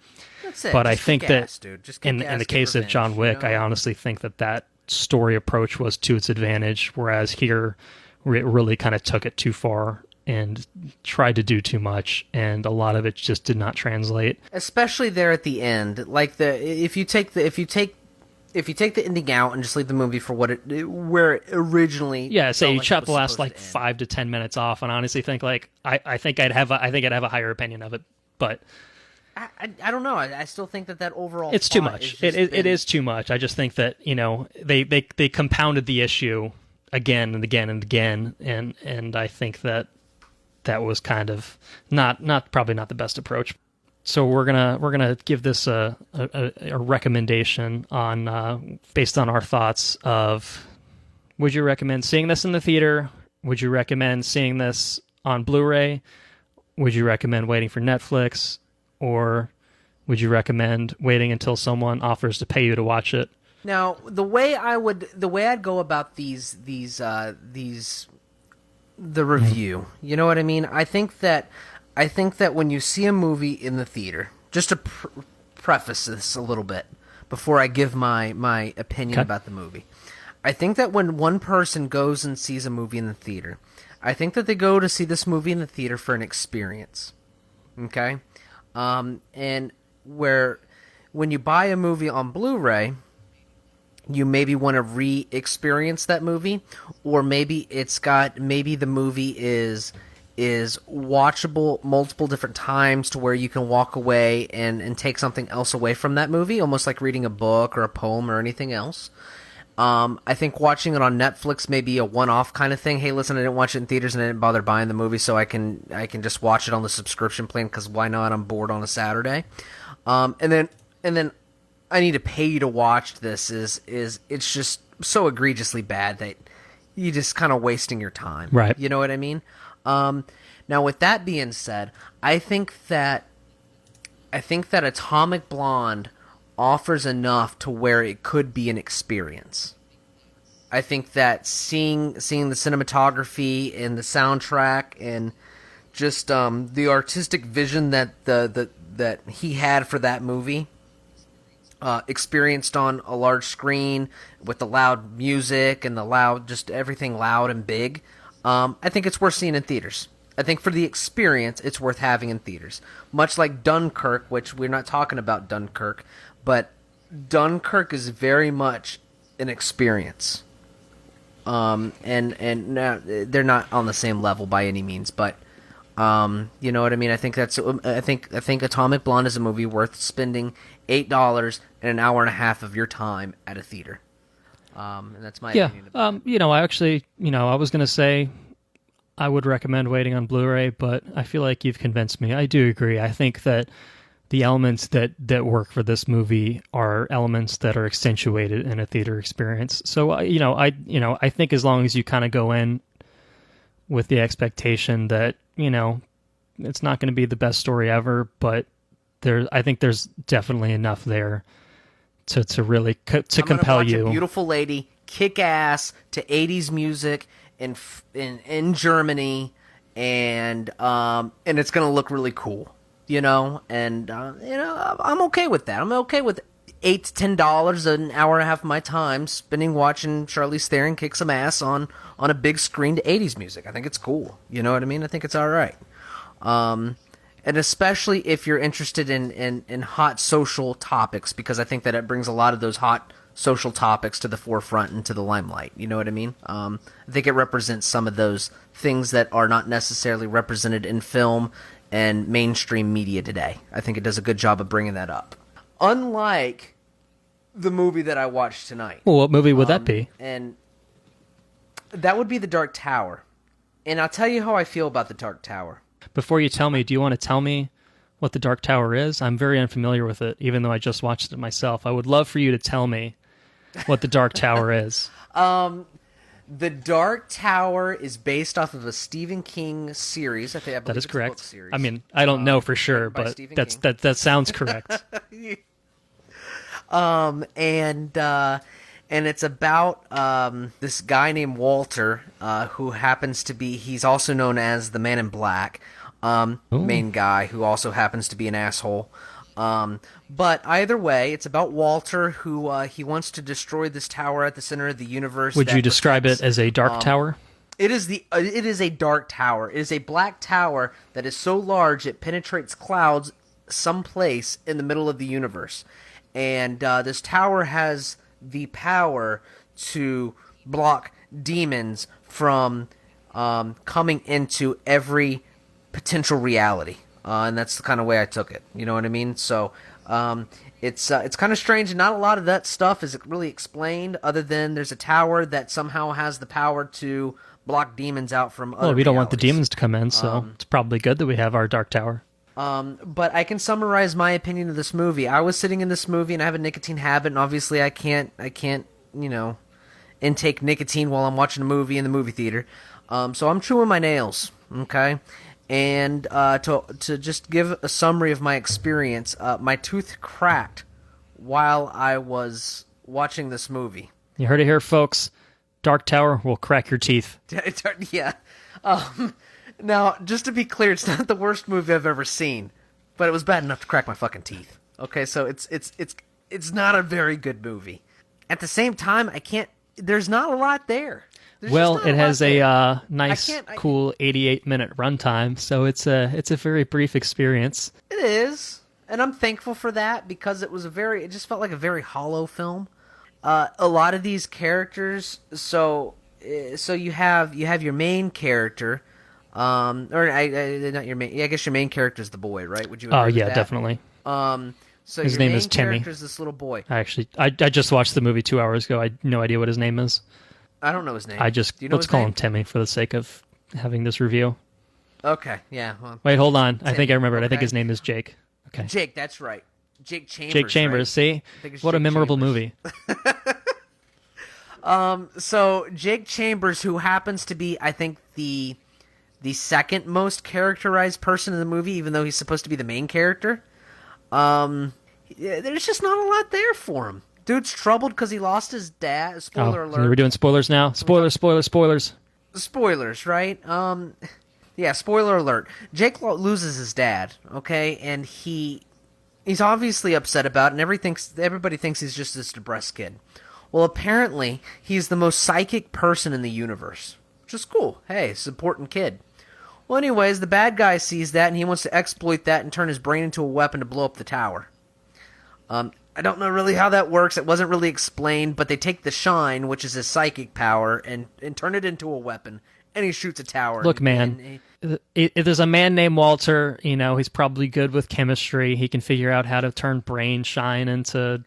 S1: in the case of John Wick, you know? I honestly think that story approach was to its advantage, whereas here it really kind of took it too far and tried to do too much, and a lot of it just did not translate.
S2: Especially there at the end, like if you take the ending out and just leave the movie for where it originally,
S1: say you chop the last like 5 to 10 minutes off, and honestly think like I think I'd have a higher opinion of it, but
S2: I don't know. I still think that overall
S1: it's too much. It is too much. I just think that, you know, they compounded the issue again and again and again, and I think that was kind of probably not the best approach. So we're gonna give this a recommendation on based on our thoughts of, would you recommend seeing this in the theater? Would you recommend seeing this on Blu-ray? Would you recommend waiting for Netflix? Or would you recommend waiting until someone offers to pay you to watch it?
S2: Now, the way I'd go about the review, you know what I mean? I think that when you see a movie in the theater, just to preface this a little bit before I give my opinion about the movie, I think that when one person goes and sees a movie in the theater, I think that they go to see this movie in the theater for an experience. Okay? And when you buy a movie on Blu-ray, you maybe want to re-experience that movie, or maybe the movie is watchable multiple different times to where you can walk away and take something else away from that movie, almost like reading a book or a poem or anything else. I think watching it on Netflix may be a one-off kind of thing. Hey, listen, I didn't watch it in theaters and I didn't bother buying the movie, so I can just watch it on the subscription plan, because why not? I'm bored on a Saturday. And then I need to pay you to watch this is it's just so egregiously bad that you just kind of wasting your time.
S1: Right.
S2: You know what I mean? Now, with that being said, I think that Atomic Blonde offers enough to where it could be an experience. I think that seeing the cinematography and the soundtrack and just the artistic vision that that he had for that movie, experienced on a large screen with the loud music and the loud, just everything loud and big, I think it's worth seeing in theaters. I think for the experience, it's worth having in theaters. Much like Dunkirk, which we're not talking about Dunkirk, but Dunkirk is very much an experience. And no, they're not on the same level by any means, but you know what I mean. I think I think Atomic Blonde is a movie worth spending $8 and an hour and a half of your time at a theater. And that's my opinion about it.
S1: You know, I actually, you know, I was gonna say I would recommend waiting on Blu-ray, but I feel like you've convinced me. I do agree. I think that the elements that work for this movie are elements that are accentuated in a theater experience. So, I think as long as you kind of go in with the expectation that, you know, it's not going to be the best story ever, but I think there's definitely enough there to really compel you.
S2: A beautiful lady kick ass to 80s music in Germany, and it's going to look really cool. You know, and I'm okay with that. I'm okay with $8 to $10 an hour and a half of my time spending watching Charlize Theron kick some ass on a big screen to 80s music. I think it's cool. You know what I mean? I think it's all right. And especially if you're interested in hot social topics, because I think that it brings a lot of those hot social topics to the forefront and to the limelight. You know what I mean? I think it represents some of those things that are not necessarily represented in film and mainstream media today. I think it does a good job of bringing that up. Unlike the movie that I watched tonight.
S1: Well, what movie would that be?
S2: And that would be The Dark Tower. And I'll tell you how I feel about The Dark Tower.
S1: Before you tell me, do you want to tell me what The Dark Tower is? I'm very unfamiliar with it, even though I just watched it myself. I would love for you to tell me what The Dark Tower is.
S2: The Dark Tower is based off of a Stephen King series. I believe
S1: that is correct.
S2: It's a book series.
S1: I mean, I don't know for sure, but that sounds correct.
S2: And it's about this guy named Walter, who happens to be, he's also known as the Man in Black, main guy, who also happens to be an asshole. But either way, it's about Walter, who he wants to destroy this tower at the center of the universe.
S1: Would you describe it as a dark tower?
S2: It is a dark tower. It is a black tower that is so large it penetrates clouds someplace in the middle of the universe. And this tower has the power to block demons from coming into every potential reality. And that's the kind of way I took it. You know what I mean? So it's kind of strange, and not a lot of that stuff is really explained, other than there's a tower that somehow has the power to block demons out from other
S1: we don't want the
S2: realities.
S1: demons to come in, so it's probably good that we have our dark tower.
S2: But I can summarize my opinion of this movie. I was sitting in this movie, and I have a nicotine habit, and obviously I can't intake nicotine while I'm watching a movie in the movie theater. So I'm chewing my nails, okay? And to just give a summary of my experience, my tooth cracked while I was watching this movie.
S1: You heard it here, folks. Dark Tower will crack your teeth.
S2: Yeah. Now, just to be clear, it's not the worst movie I've ever seen, but it was bad enough to crack my fucking teeth. Okay, so it's not a very good movie. At the same time, there's not a lot there.
S1: Well, it has a nice, cool 88-minute runtime, so it's a very brief experience.
S2: It is, and I'm thankful for that, because it just felt like a very hollow film. A lot of these characters, so you have your main character, not your main. I guess your main character is the boy, right? Would you?
S1: Oh yeah,
S2: with that?
S1: Definitely.
S2: So
S1: his name is Timmy.
S2: Is this little boy?
S1: I just watched the movie 2 hours ago. I had no idea what his name is.
S2: I don't know his name.
S1: Let's call him Timmy for the sake of having this review.
S2: Okay, yeah. Well,
S1: wait, hold on.
S2: Timmy.
S1: I think I remembered.
S2: Okay.
S1: I think his name is Jake. Okay.
S2: Jake, that's right. Jake Chambers.
S1: Jake Chambers,
S2: right?
S1: see? What a memorable movie.
S2: So Jake Chambers, who happens to be, I think, the second most characterized person in the movie, even though he's supposed to be the main character, there's just not a lot there for him. Dude's troubled because he lost his dad. Spoiler alert.
S1: So we're doing spoilers now. Spoilers.
S2: Spoilers, right? Yeah, spoiler alert. Jake loses his dad, okay, and he's obviously upset about it, and everybody thinks he's just this depressed kid. Well, apparently, he's the most psychic person in the universe, which is cool. Hey, it's an important kid. Well, anyways, the bad guy sees that, and he wants to exploit that and turn his brain into a weapon to blow up the tower. I don't know really how that works. It wasn't really explained, but they take the shine, which is his psychic power, and turn it into a weapon, and he shoots a tower.
S1: Look, man, if there's a man named Walter, he's probably good with chemistry. He can figure out how to turn brain shine into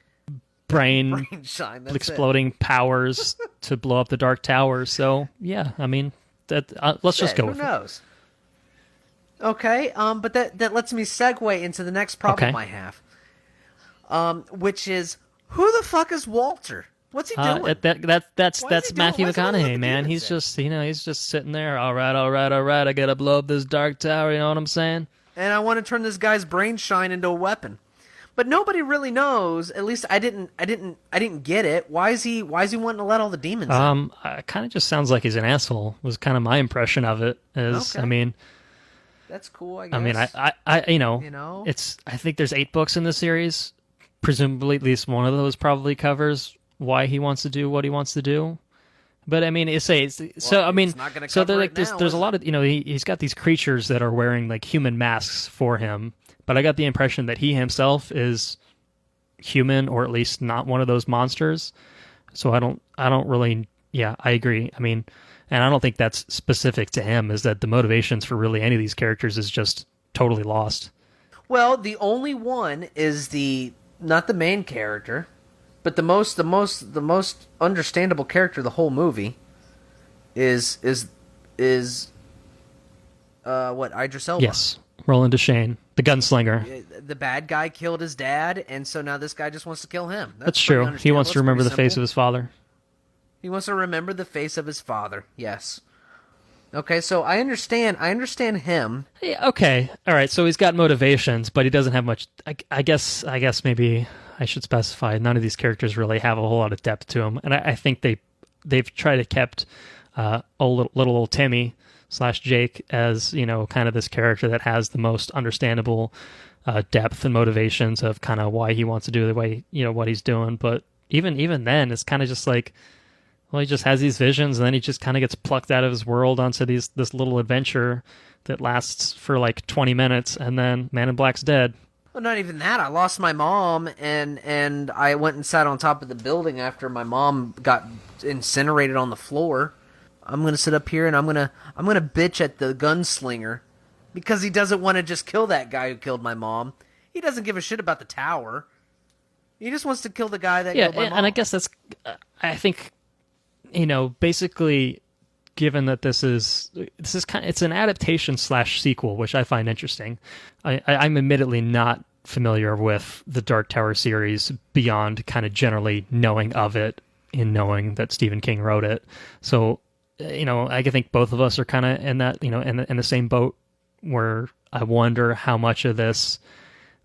S1: brain shine, exploding powers to blow up the Dark Tower. So, yeah, I mean, let's just go with it. Who knows?
S2: Okay, but that lets me segue into the next problem I have. Which is, who the fuck is Walter? What's he doing?
S1: That's Matthew McConaughey, man. He's just, he's just sitting there. All right. I gotta blow up this Dark Tower. You know what I'm saying?
S2: And I want to turn this guy's brain shine into a weapon. But nobody really knows. At least I didn't get it. Why is he wanting to let all the demons in?
S1: It kind of just sounds like he's an asshole. Was kind of my impression of it. Okay. I mean,
S2: that's cool. I guess.
S1: I mean, I think there's 8 books in the series. Presumably, at least one of those probably covers why he wants to do what he wants to do. But I mean, there's a lot of he's got these creatures that are wearing like human masks for him. But I got the impression that he himself is human, or at least not one of those monsters. So I don't really. Yeah, I agree. I mean, and I don't think that's specific to him. Is that the motivations for really any of these characters is just totally lost.
S2: Well, the only one is not the main character, but the most understandable character of the whole movie is Idris Elba.
S1: Yes, Roland Deschain, the gunslinger.
S2: The bad guy killed his dad, and so now this guy just wants to kill him.
S1: That's true. He wants to remember the face of his father.
S2: He wants to remember the face of his father. Yes. Okay, so I understand him.
S1: Yeah, okay, all right. So he's got motivations, but he doesn't have much. I guess maybe I should specify. None of these characters really have a whole lot of depth to them, and I think they've tried to kept little old Timmy / Jake as kind of this character that has the most understandable depth and motivations of kind of why he wants to do the way what he's doing. But even then, it's kind of just like. Well, he just has these visions, and then he just kind of gets plucked out of his world onto this little adventure that lasts for like 20 minutes, and then Man in Black's dead.
S2: Well, not even that. I lost my mom, and I went and sat on top of the building after my mom got incinerated on the floor. I'm gonna sit up here and I'm gonna bitch at the gunslinger because he doesn't want to just kill that guy who killed my mom. He doesn't give a shit about the tower. He just wants to kill the guy that killed my mom. Yeah,
S1: and I guess that's. I think. Basically, given that this is kind of, it's an adaptation / sequel, which I find interesting. I'm admittedly not familiar with the Dark Tower series beyond kind of generally knowing of it and knowing that Stephen King wrote it. So, I think both of us are kind of in that, in the same boat where I wonder how much of this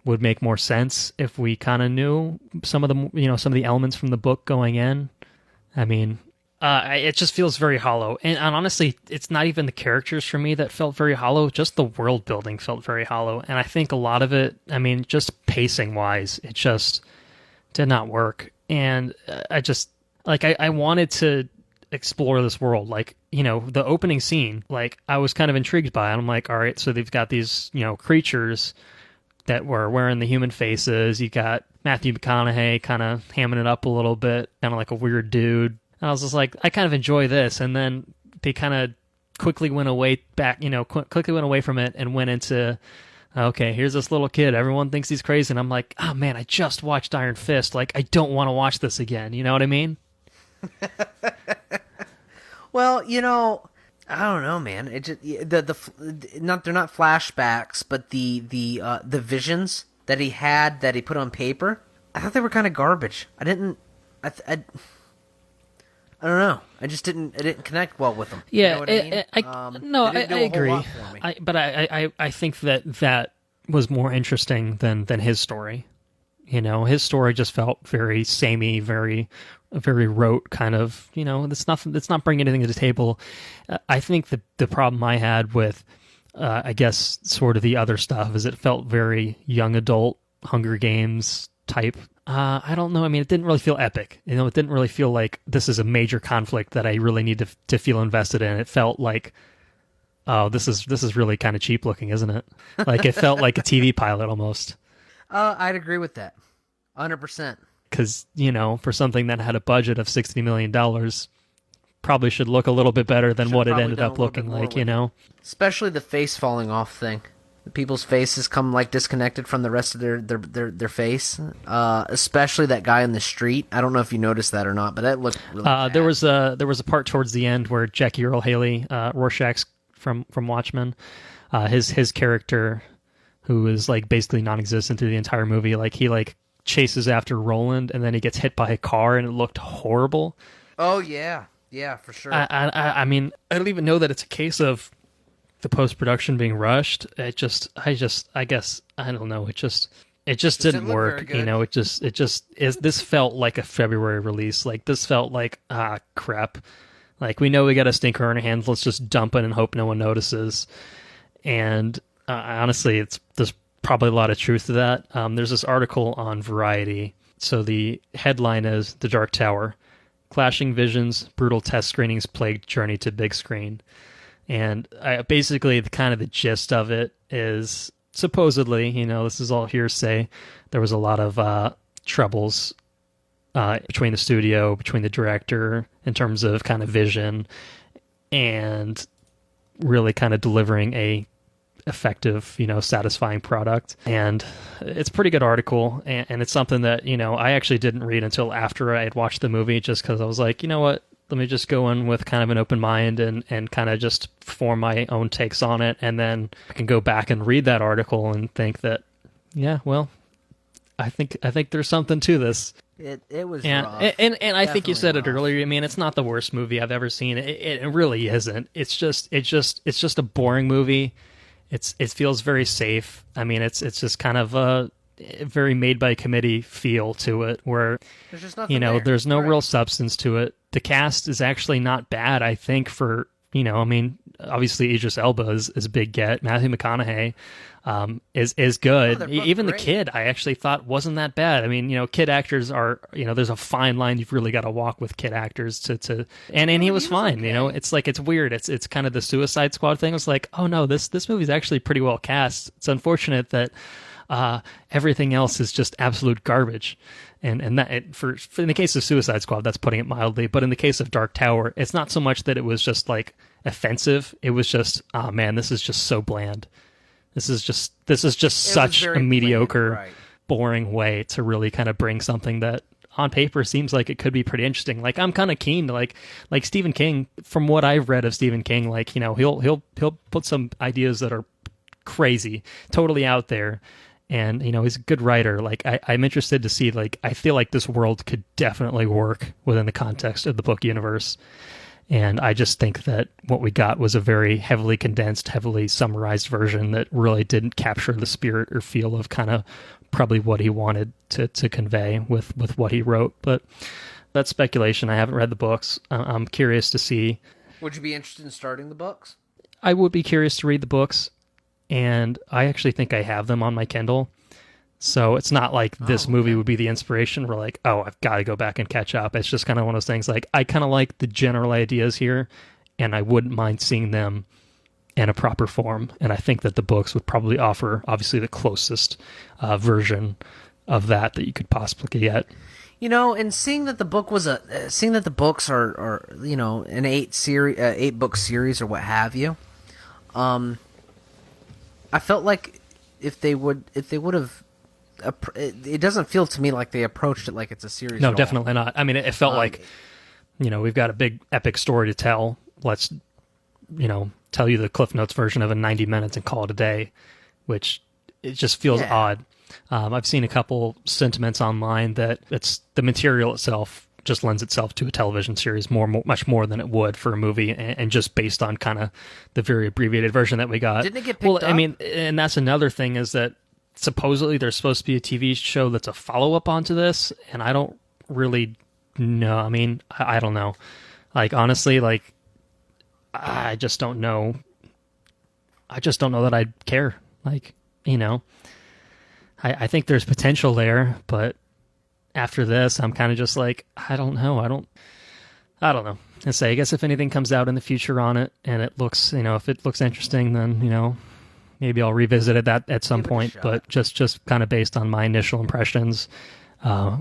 S1: would make more sense if we kind of knew some of the elements from the book going in. I mean. It just feels very hollow. And honestly, it's not even the characters for me that felt very hollow. Just the world building felt very hollow. And I think a lot of it, I mean, just pacing wise, it just did not work. And I just, like, I wanted to explore this world. Like, the opening scene, like, I was kind of intrigued by it. I'm like, all right, so they've got these, creatures that were wearing the human faces. You got Matthew McConaughey kind of hamming it up a little bit, kind of like a weird dude. And I was just like, I kind of enjoy this. And then they kind of quickly went away quickly went away from it and went into, okay, here's this little kid. Everyone thinks he's crazy. And I'm like, oh man, I just watched Iron Fist. Like, I don't want to watch this again. You know what I mean?
S2: Well, I don't know, man. It just, they're not flashbacks, but the visions that he had that he put on paper, I thought they were kind of garbage. I don't know. I didn't connect well with them.
S1: Yeah,
S2: you know what I mean?
S1: No,
S2: they didn't do
S1: I
S2: a whole
S1: agree.
S2: lot for me.
S1: But I think that was more interesting than his story. You know, his story just felt very samey, very rote, kind of. You know, it's not bringing anything to the table. I think the problem I had with, I guess, sort of the other stuff is it felt very young adult Hunger Games type. I don't know. I mean, it didn't really feel epic. You know, it didn't really feel like this is a major conflict that I really need to feel invested in. It felt like, oh, this is really kind of cheap looking, isn't it? Like, it felt like a TV pilot almost.
S2: I'd agree with that, 100%.
S1: Because, you know, for something that had a budget of $60 million, probably should look a little bit better than what it ended up looking like, you know?
S2: Especially the face falling off thing. The people's faces come like disconnected from the rest of their face. Especially that guy in the street. I don't know if you noticed that or not, but that looked really bad.
S1: There was a part towards the end where Jackie Earle Haley, Rorschach's from Watchmen, his character, who is like basically non-existent through the entire movie, like he like chases after Roland and then he gets hit by a car and it looked horrible.
S2: Oh yeah, for sure.
S1: I mean, I don't even know that it's a case of the post-production being rushed. I guess I don't know. It just didn't work. You know, it just is. This felt like a February release. Like, this felt like, crap. Like, we know we got a stinker in our hands. Let's just dump it and hope no one notices. And honestly, there's probably a lot of truth to that. There's this article on Variety. So the headline is "The Dark Tower: Clashing Visions, Brutal Test Screenings Plagued Journey to Big Screen." And basically, the gist of it is, supposedly, you know, this is all hearsay, there was a lot of troubles between the studio, between the director, in terms of kind of vision, and really kind of delivering a effective, you know, satisfying product. And it's a pretty good article, and it's something that, you know, I actually didn't read until after I had watched the movie, just because I was like, you know what, let me just go in with kind of an open mind and kind of just form my own takes on it. And then I can go back and read that article and think that, yeah, well, I think there's something to this.
S2: It was
S1: rough.
S2: And
S1: I
S2: Definitely
S1: think you said
S2: rough.
S1: it earlier. I mean, it's not the worst movie I've ever seen. It really isn't. It's just a boring movie. It feels very safe. I mean, it's just kind of a very made by committee feel to it, where
S2: there's just nothing,
S1: you know,
S2: there.
S1: there's no
S2: Right.
S1: real substance to it. The cast is actually not bad, I think, for, you know, I mean, obviously Idris Elba is a big get. Matthew McConaughey is good.
S2: Oh, they're both
S1: Even
S2: great.
S1: the kid, I actually thought wasn't that bad. I mean, you know, kid actors are, you know, there's a fine line you've really got to walk with kid actors to and he was fine.
S2: okay.
S1: You know, it's like, it's weird. It's kind of the Suicide Squad thing. It's like, oh no, this movie's actually pretty well cast. It's unfortunate that everything else is just absolute garbage. And that for in the case of Suicide Squad, that's putting it mildly. But in the case of Dark Tower, it's not so much that it was just like offensive. It was just, oh man, this is just so bland. This is just such a mediocre,
S2: bland, right.
S1: boring way to really kind of bring something that on paper seems like it could be pretty interesting. Like, I'm kind of keen to like Stephen King. From what I've read of Stephen King, like, you know, he'll put some ideas that are crazy, totally out there. And, you know, he's a good writer. Like, I'm interested to see, like, I feel like this world could definitely work within the context of the book universe. And I just think that what we got was a very heavily condensed, heavily summarized version that really didn't capture the spirit or feel of kind of probably what he wanted to convey with what he wrote. But that's speculation. I haven't read the books. I'm curious to see.
S2: Would you be interested in starting the books?
S1: I would be curious to read the books. And I actually think I have them on my Kindle. So it's not like this movie would be the inspiration. We're like, oh, I've got to go back and catch up. It's just kind of one of those things, like, I kind of like the general ideas here, and I wouldn't mind seeing them in a proper form. And I think that the books would probably offer, obviously, the closest version of that you could possibly get.
S2: You know, and seeing that the books are you know, an 8-book series or what have you, I felt like if they would have, it doesn't feel to me like they approached it like it's a series.
S1: No,
S2: at all.
S1: definitely not. I mean, it felt like, you know, we've got a big epic story to tell. Let's, you know, tell you the Cliff Notes version of it in 90 minutes and call it a day, which it just feels odd. I've seen a couple sentiments online that it's the material itself just lends itself to a television series much more than it would for a movie, and just based on kind of the very abbreviated version that we got.
S2: Didn't it get picked up?
S1: I mean, and that's another thing, is that supposedly there's supposed to be a TV show that's a follow-up onto this, and I don't really know. I mean, I don't know. Like, honestly, like, I just don't know. I just don't know that I'd care. Like, you know, I think there's potential there, but after this, I'm kind of just like, I don't know. I don't know. I say, I guess if anything comes out in the future on it, and it looks, you know, if it looks interesting, then, you know, maybe I'll revisit it at some point. But just kind of based on my initial impressions,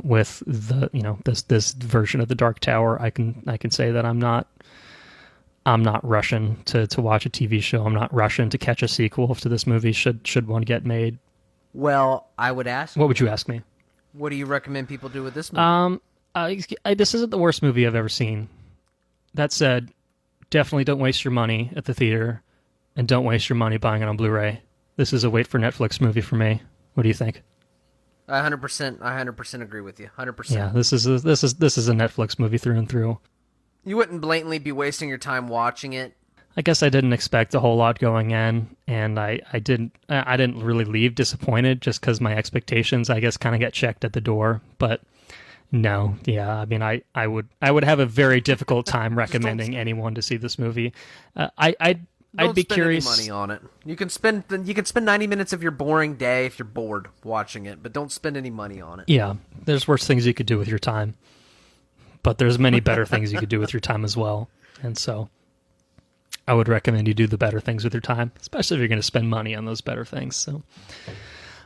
S1: with the, you know, this version of the Dark Tower, I can say that I'm not rushing to watch a TV show. I'm not rushing to catch a sequel to this movie should one get made.
S2: Well, I would ask.
S1: What would you ask me?
S2: What do you recommend people do with this movie?
S1: This isn't the worst movie I've ever seen. That said, definitely don't waste your money at the theater, and don't waste your money buying it on Blu-ray. This is a wait for Netflix movie for me. What do you think?
S2: I 100% agree with you. 100%.
S1: Yeah, this is a Netflix movie through and through.
S2: You wouldn't blatantly be wasting your time watching it.
S1: I guess I didn't expect a whole lot going in, and I didn't really leave disappointed, just because my expectations, I guess, kind of get checked at the door. But no, yeah, I mean, I would have a very difficult time recommending anyone to see this movie. I'd be curious.
S2: Don't spend any money on it. You can spend 90 minutes of your boring day if you're bored watching it, but don't spend any money on it.
S1: Yeah, there's worse things you could do with your time, but there's many better things you could do with your time as well, and so I would recommend you do the better things with your time, especially if you're going to spend money on those better things. So,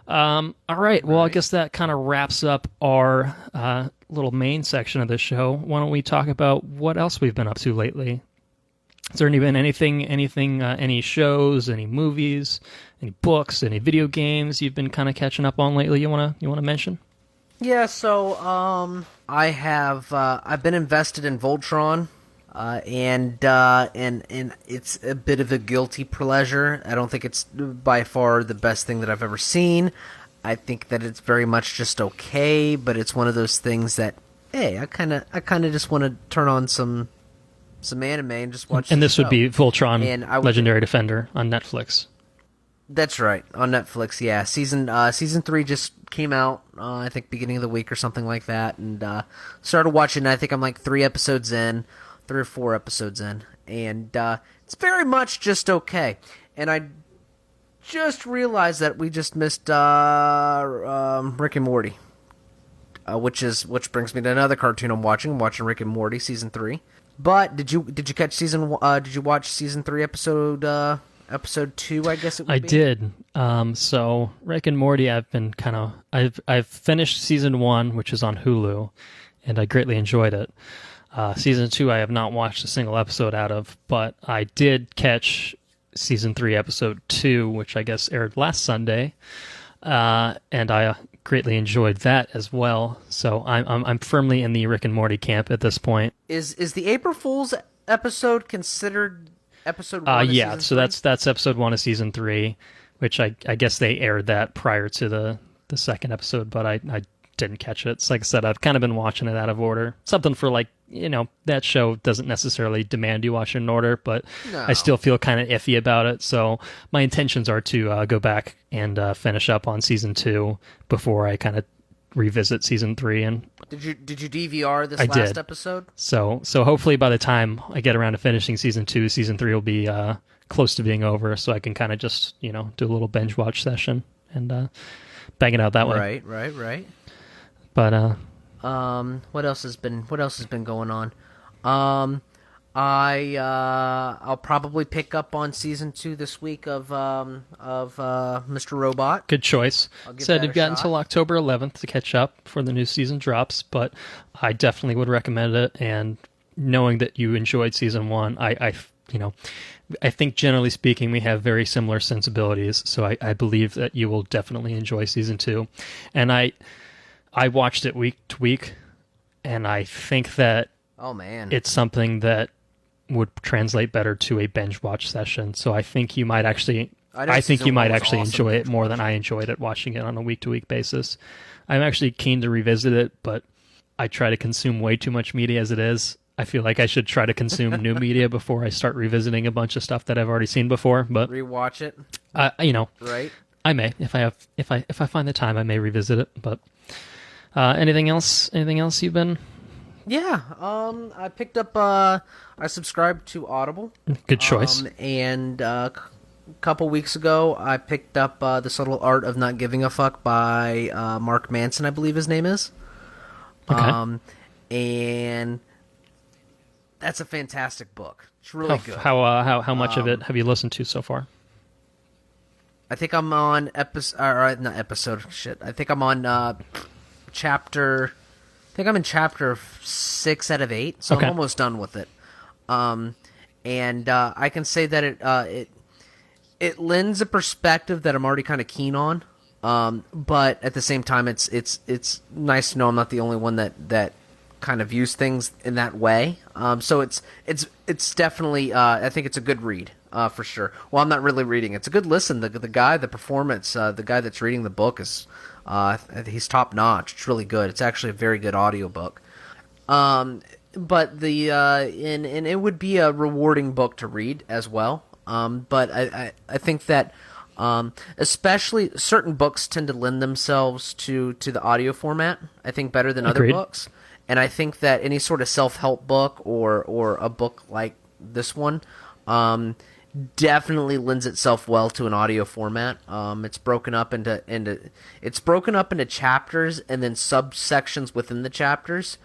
S1: all right. Well, I guess that kind of wraps up our little main section of this show. Why don't we talk about what else we've been up to lately? Has there been anything, any shows, any movies, any books, any video games you've been kind of catching up on lately? You wanna mention?
S2: Yeah. So, I've been invested in Voltron. And it's a bit of a guilty pleasure. I don't think it's by far the best thing that I've ever seen. I think that it's very much just okay, but it's one of those things that, hey, I kind of just want to turn on some anime and just watch.
S1: And this would be Voltron, Legendary Defender on Netflix.
S2: That's right, on Netflix. Yeah, season 3 just came out. I think beginning of the week or something like that, and started watching. I think I'm like 3 or 4 episodes in, and it's very much just okay. And I just realized that we just missed Rick and Morty, which brings me to another cartoon I'm watching. I'm watching Rick and Morty season 3. But did you catch did you watch season 3 episode 2? I guess it would be?
S1: I did. So Rick and Morty, I've finished season 1, which is on Hulu, and I greatly enjoyed it. Season 2 I have not watched a single episode out of, but I did catch season 3 episode 2, which I guess aired last Sunday, and I greatly enjoyed that as well. So I'm firmly in the Rick and Morty camp at this point.
S2: Is the April Fool's episode considered episode 1 of
S1: yeah,
S2: season
S1: so
S2: 3?
S1: that's episode 1 of season 3, which I guess they aired that prior to the second episode, but I didn't catch it. So like I said, I've kind of been watching it out of order. Something for, like, you know, that show doesn't necessarily demand you watch it in order, but no. I still feel kind of iffy about it. So my intentions are to go back and finish up on season 2 before I kind of revisit season 3. And
S2: did you DVR this last episode?
S1: So hopefully by the time I get around to finishing season 2, season 3 will be close to being over, so I can kind of just, you know, do a little binge watch session and bang it out that way.
S2: Right.
S1: But
S2: what else has been going on? I'll probably pick up on season 2 this week of Mr. Robot.
S1: Good choice. Said you've got until October 11th to catch up before the new season drops, but I definitely would recommend it. And knowing that you enjoyed season 1, I think generally speaking we have very similar sensibilities, so I believe that you will definitely enjoy season 2. And I watched it week to week, and I think that it's something that would translate better to a binge watch session. So I think you might actually enjoy it more than I enjoyed it watching it on a week to week basis. I'm actually keen to revisit it, but I try to consume way too much media as it is. I feel like I should try to consume new media before I start revisiting a bunch of stuff that I've already seen before. But
S2: rewatch it,
S1: right? I may if I find the time, I may revisit it. But anything else? Anything else you've been?
S2: Yeah, I picked up. I subscribed to Audible.
S1: Good choice.
S2: And a couple weeks ago, I picked up The Subtle Art of Not Giving a Fuck by Mark Manson, I believe his name is.
S1: Okay.
S2: And that's a fantastic book. It's really good.
S1: How much of it have you listened to so far?
S2: I think I'm on Shit. I think I'm on chapter. I think I'm in chapter 6 out of 8, so okay. I'm almost done with it. And I can say that it lends a perspective that I'm already kind of keen on. But at the same time, it's nice to know I'm not the only one that kind of views things in that way. So it's definitely I think it's a good read for sure. Well, I'm not really reading; it's a good listen. The guy that's reading the book is. He's top notch. It's really good. It's actually a very good audiobook. But and it would be a rewarding book to read as well. But I think that especially certain books tend to lend themselves to the audio format, I think, better than other books. And I think that any sort of self-help book or a book like this one definitely lends itself well to an audio format. It's broken up into chapters and then subsections within the chapters.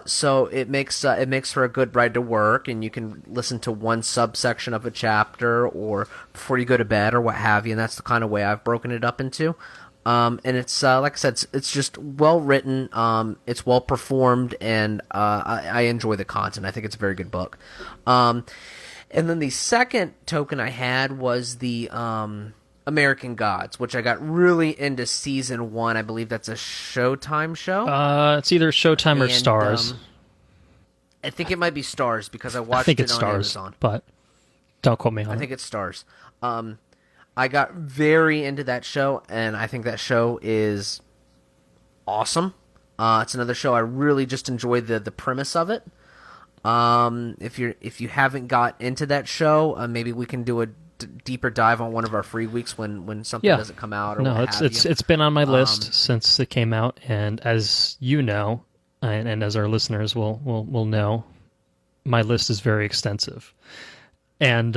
S2: So it makes for a good ride to work, and you can listen to one subsection of a chapter or before you go to bed or what have you. And that's the kind of way I've broken it up into. And it's like I said, it's just well written. It's well performed, and I enjoy the content. I think it's a very good book. And then the second token I had was the American Gods, which I got really into season 1. I believe that's a Showtime show.
S1: It's either Showtime or Stars.
S2: I think it might be Stars because I watched it on
S1: Stars,
S2: Amazon.
S1: But don't quote me on it.
S2: I think it's Stars. I got very into that show, and I think that show is awesome. It's another show I really just enjoyed the premise of it. If you haven't got into that show, maybe we can do a deeper dive on one of our free weeks when something doesn't come out.
S1: It's been on my list since it came out, and as you know, and as our listeners will know, my list is very extensive. And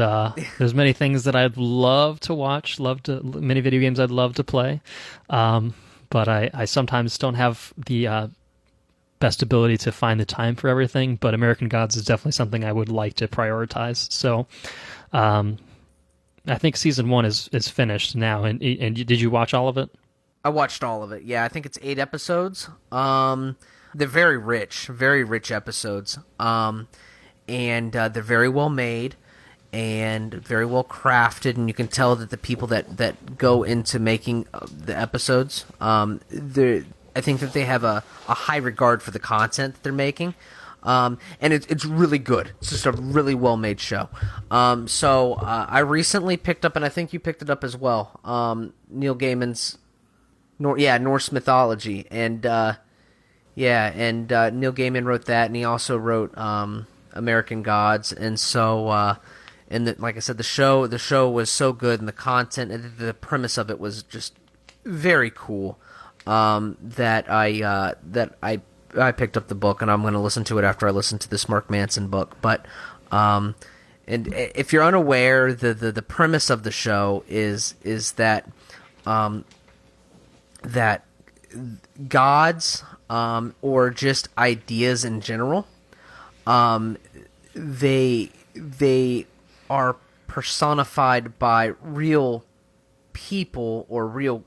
S1: there's many things that I'd love to watch, many video games I'd love to play, but I sometimes don't have the best ability to find the time for everything. But American Gods is definitely something I would like to prioritize. So I think season 1 is finished now. And did you watch all of it?
S2: I watched all of it. Yeah, I think it's 8 episodes. They're very rich episodes, and they're very well made and very well crafted, and you can tell that the people that go into making the episodes, I think that they have a high regard for the content that they're making, and it's really good. It's just a really well made show. So I recently picked up, and I think you picked it up as well, Neil Gaiman's Norse mythology, and Neil Gaiman wrote that, and he also wrote American Gods, and so. Like I said, the show was so good, and the content and the premise of it was just very cool. That I picked up the book, and I'm going to listen to it after I listen to this Mark Manson book. But and if you're unaware, the premise of the show is that that gods or just ideas in general, they are personified by real people or real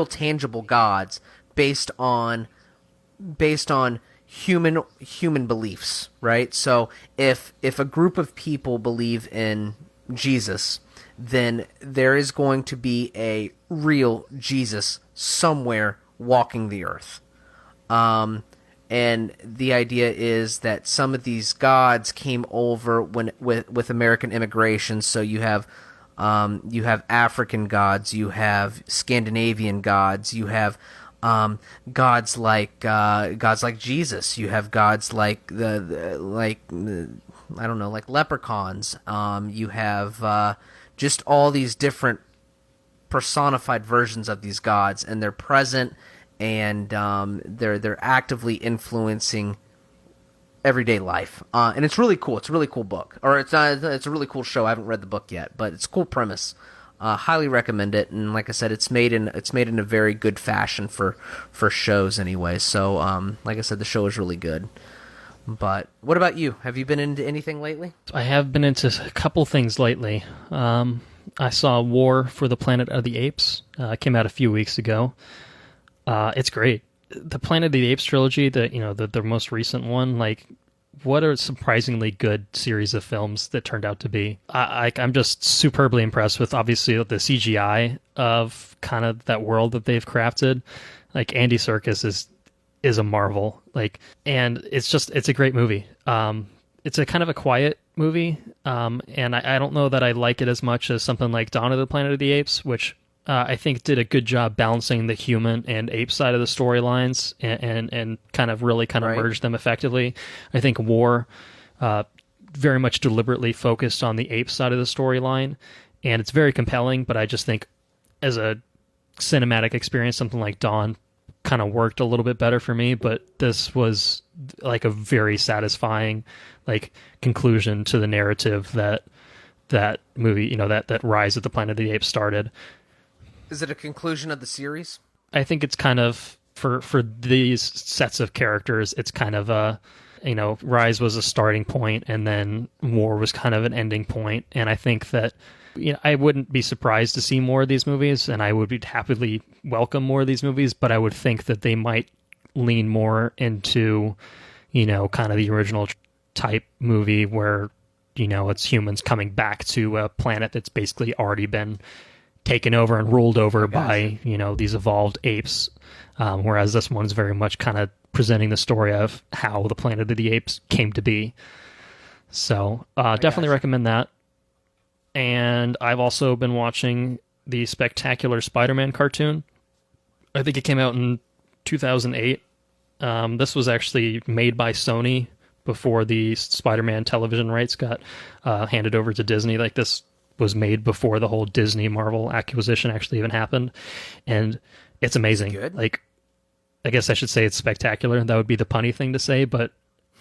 S2: tangible gods based on human beliefs, right? So if a group of people believe in Jesus, then there is going to be a real Jesus somewhere walking the earth. And the idea is that some of these gods came over with American immigration. So you have African gods, you have Scandinavian gods, you have Gods like Jesus. You have gods like I don't know, like leprechauns. You have just all these different personified versions of these gods, and they're present, and they're actively influencing everyday life. And it's really cool. It's a really cool book, or it's a really cool show. I haven't read the book yet, but it's a cool premise. Highly recommend it, and like I said, it's made in a very good fashion for shows anyway. So, like I said, the show is really good. But what about you? Have you been into anything lately?
S1: I have been into a couple things lately. I saw War for the Planet of the Apes. It came out a few weeks ago. It's great. The Planet of the Apes trilogy, the most recent one, like, what a surprisingly good series of films that turned out to be. I'm just superbly impressed with, obviously, the CGI of kind of that world that they've crafted. Like, Andy Serkis is a marvel. Like, and it's a great movie. It's a kind of a quiet movie, and I don't know that I like it as much as something like Dawn of the Planet of the Apes, which I think did a good job balancing the human and ape side of the storylines and kind of really
S2: right.
S1: merged them effectively. I think War very much deliberately focused on the ape side of the storyline, and it's very compelling, but I just think as a cinematic experience, something like Dawn kind of worked a little bit better for me, but this was like a very satisfying like conclusion to the narrative that movie, that Rise of the Planet of the Apes started.
S2: Is it a conclusion of the series?
S1: I think it's kind of for these sets of characters, it's kind of a, Rise was a starting point and then War was kind of an ending point. And I think that, I wouldn't be surprised to see more of these movies, and I would be happily welcome more of these movies, but I would think that they might lean more into, kind of the original type movie where, it's humans coming back to a planet that's basically already been taken over and ruled over by, these evolved apes. Whereas this one's very much kind of presenting the story of how the Planet of the Apes came to be. So definitely recommend that. And I've also been watching the Spectacular Spider-Man cartoon. I think it came out in 2008. This was actually made by Sony before the Spider-Man television rights got handed over to Disney. Like, this was made before the whole Disney Marvel acquisition actually even happened. And it's amazing.
S2: Good.
S1: Like, I guess I should say it's spectacular. That would be the punny thing to say, but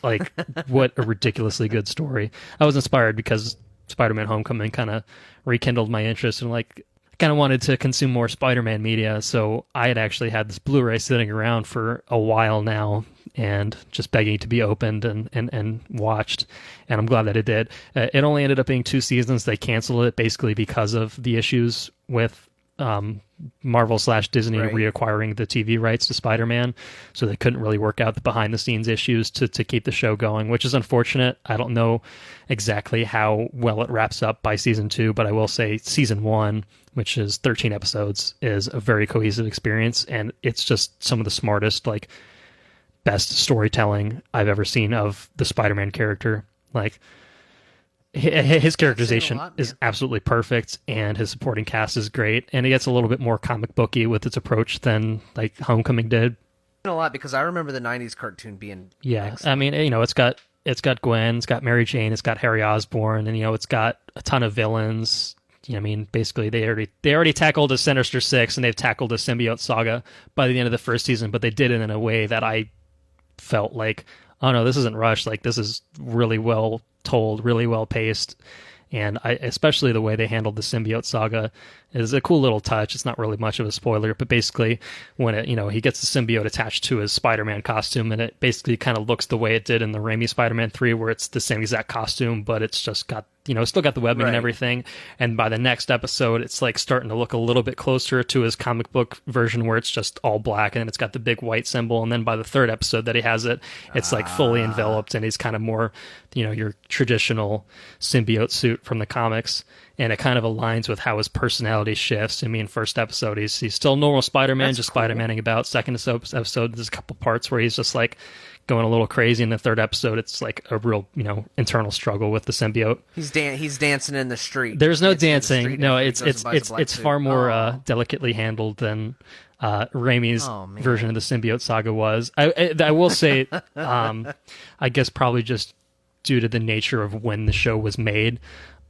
S1: like, what a ridiculously good story. I was inspired because Spider-Man Homecoming kind of rekindled my interest and like kind of wanted to consume more Spider-Man media. So I had actually had this Blu-ray sitting around for a while now and just begging to be opened and watched. And I'm glad that it did. It only ended up being 2 seasons. They canceled it basically because of the issues with Marvel/Disney reacquiring the TV rights to Spider-Man, so they couldn't really work out the behind-the-scenes issues to keep the show going, which is unfortunate. I don't know exactly how well it wraps up by season 2, but I will say season 1, which is 13 episodes, is a very cohesive experience, and it's just some of the smartest, like, best storytelling I've ever seen of the Spider-Man character. Like, his characterization is absolutely perfect, and his supporting cast is great, and it gets a little bit more comic booky with its approach than like Homecoming did.
S2: A lot, because I remember the '90s cartoon being excellent.
S1: I mean, it's got Gwen, it's got Mary Jane, it's got Harry Osborn, and it's got a ton of villains. I mean, basically they already tackled a Sinister Six, and they've tackled a symbiote saga by the end of the first season, but they did it in a way that I felt like, oh no, this isn't rushed. Like, this is really well told, really well paced, and especially the way they handled the symbiote saga is a cool little touch. It's not really much of a spoiler, but basically when he gets the symbiote attached to his Spider-Man costume, and it basically kind of looks the way it did in the Raimi Spider-Man 3, where it's the same exact costume, but it's just got still got the webbing and everything. And by the next episode, it's like starting to look a little bit closer to his comic book version, where it's just all black and it's got the big white symbol. And then by the 3rd episode that he has it, it's like fully enveloped, and he's kind of more, your traditional symbiote suit from the comics. And it kind of aligns with how his personality shifts. I mean, first episode, he's still normal Spider-Man, just cool. Spider-Maning about. Second episode, there's a couple parts where he's just like going a little crazy. In the 3rd episode, it's like a real, internal struggle with the symbiote.
S2: He's dancing in the street.
S1: There's no dancing. No, it's far more delicately handled than Raimi's version of the symbiote saga was. I will say, I guess probably just due to the nature of when the show was made,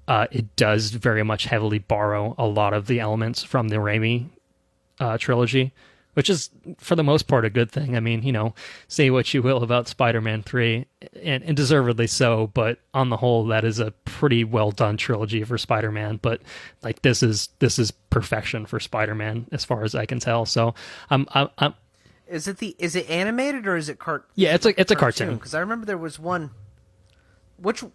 S1: it does very much heavily borrow a lot of the elements from the Raimi trilogy, which is, for the most part, a good thing. I mean, say what you will about Spider-Man 3, and deservedly so, but on the whole, that is a pretty well-done trilogy for Spider-Man, but like this is perfection for Spider-Man, as far as I can tell. So I'm
S2: Is it animated or is it cartoon?
S1: Yeah, it's a cartoon.
S2: Because I remember there was one...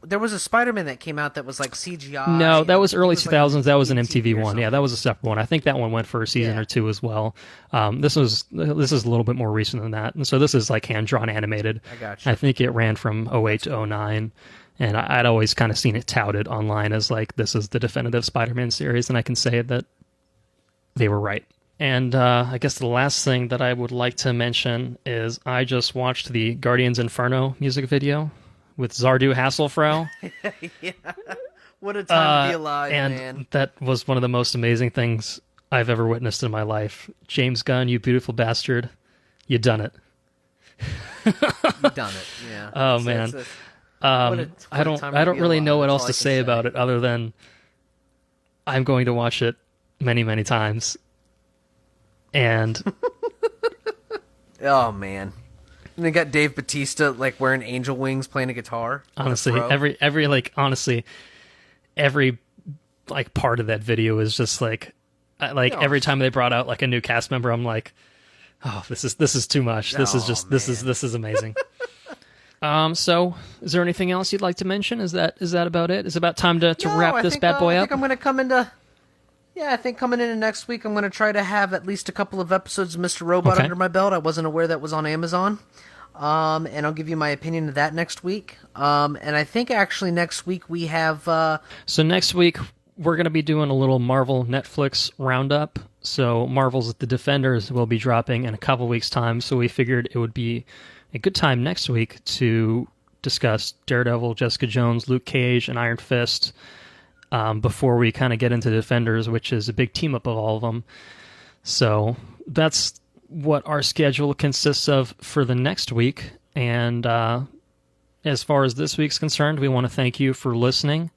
S2: there was a Spider-Man that came out that was like CGI.
S1: No, that was early 2000s. Like that was an MTV one. Yeah, that was a separate one. I think that one went for a season or two as well. This is a little bit more recent than that. And so this is like hand-drawn animated.
S2: I got you.
S1: I think it ran from 08 to 09. And I'd always kind of seen it touted online as like, this is the definitive Spider-Man series. And I can say that they were right. And I guess the last thing that I would like to mention is I just watched the Guardians Inferno music video with Zardu Hasselfrau.
S2: Yeah. What a time to be alive,
S1: and
S2: man.
S1: That was one of the most amazing things I've ever witnessed in my life. James Gunn, you beautiful bastard. You done it.
S2: You done it, yeah.
S1: Oh, man. I don't really know what else to say about it other than I'm going to watch it many, many times. And...
S2: oh, man. And they got Dave Bautista like wearing angel wings, playing a guitar.
S1: Honestly, every like part of that video is just like every time they brought out like a new cast member, I'm like, oh, this is too much. This is amazing. So is there anything else you'd like to mention? Is that about it? Is it about time to wrap this bad boy up?
S2: I think I'm going to come into. Yeah, I think coming into next week, I'm going to try to have at least a couple of episodes of Mr. Robot under my belt. I wasn't aware that was on Amazon. And I'll give you my opinion of that next week. And I think actually next week we have...
S1: So next week, we're going to be doing a little Marvel Netflix roundup. So Marvel's The Defenders will be dropping in a couple weeks' time. So we figured it would be a good time next week to discuss Daredevil, Jessica Jones, Luke Cage, and Iron Fist, before we kind of get into Defenders, which is a big team-up of all of them. So that's what our schedule consists of for the next week. And as far as this week's concerned, we want to thank you for listening.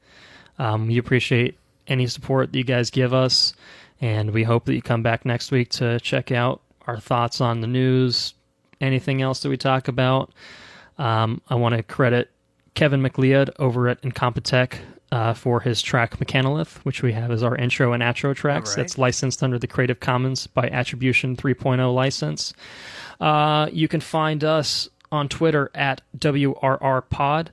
S1: We appreciate any support that you guys give us, and we hope that you come back next week to check out our thoughts on the news, anything else that we talk about. I want to credit Kevin McLeod over at Incompetech for his track Mechanolith, which we have as our intro and outro tracks. Right. That's licensed under the Creative Commons by Attribution 3.0 license. You can find us on Twitter at WRRPod.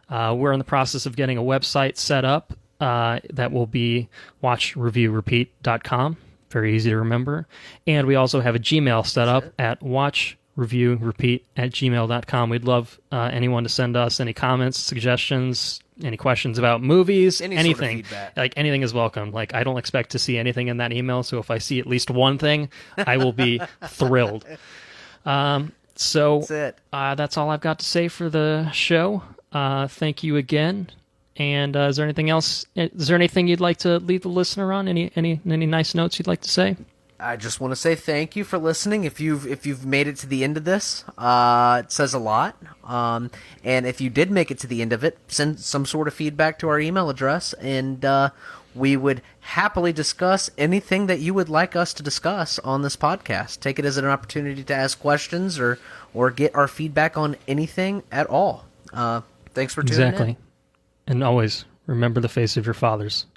S1: We're in the process of getting a website set up that will be watchreviewrepeat.com. Very easy to remember. And we also have a Gmail set up at watchreviewrepeat@gmail.com. We'd love anyone to send us any comments, suggestions, any questions about movies, anything.
S2: Sort of
S1: like anything is welcome. Like I don't expect to see anything in that email, so if I see at least one thing, I will be thrilled. So
S2: that's it.
S1: That's all I've got to say for the show. Thank you again. And is there anything else? Is there anything you'd like to leave the listener on? Any nice notes you'd like to say?
S2: I just want to say thank you for listening. If you've made it to the end of this, it says a lot. And if you did make it to the end of it, send some sort of feedback to our email address, and we would happily discuss anything that you would like us to discuss on this podcast. Take it as an opportunity to ask questions or get our feedback on anything at all. Thanks for tuning in.
S1: Exactly. And always remember the face of your fathers.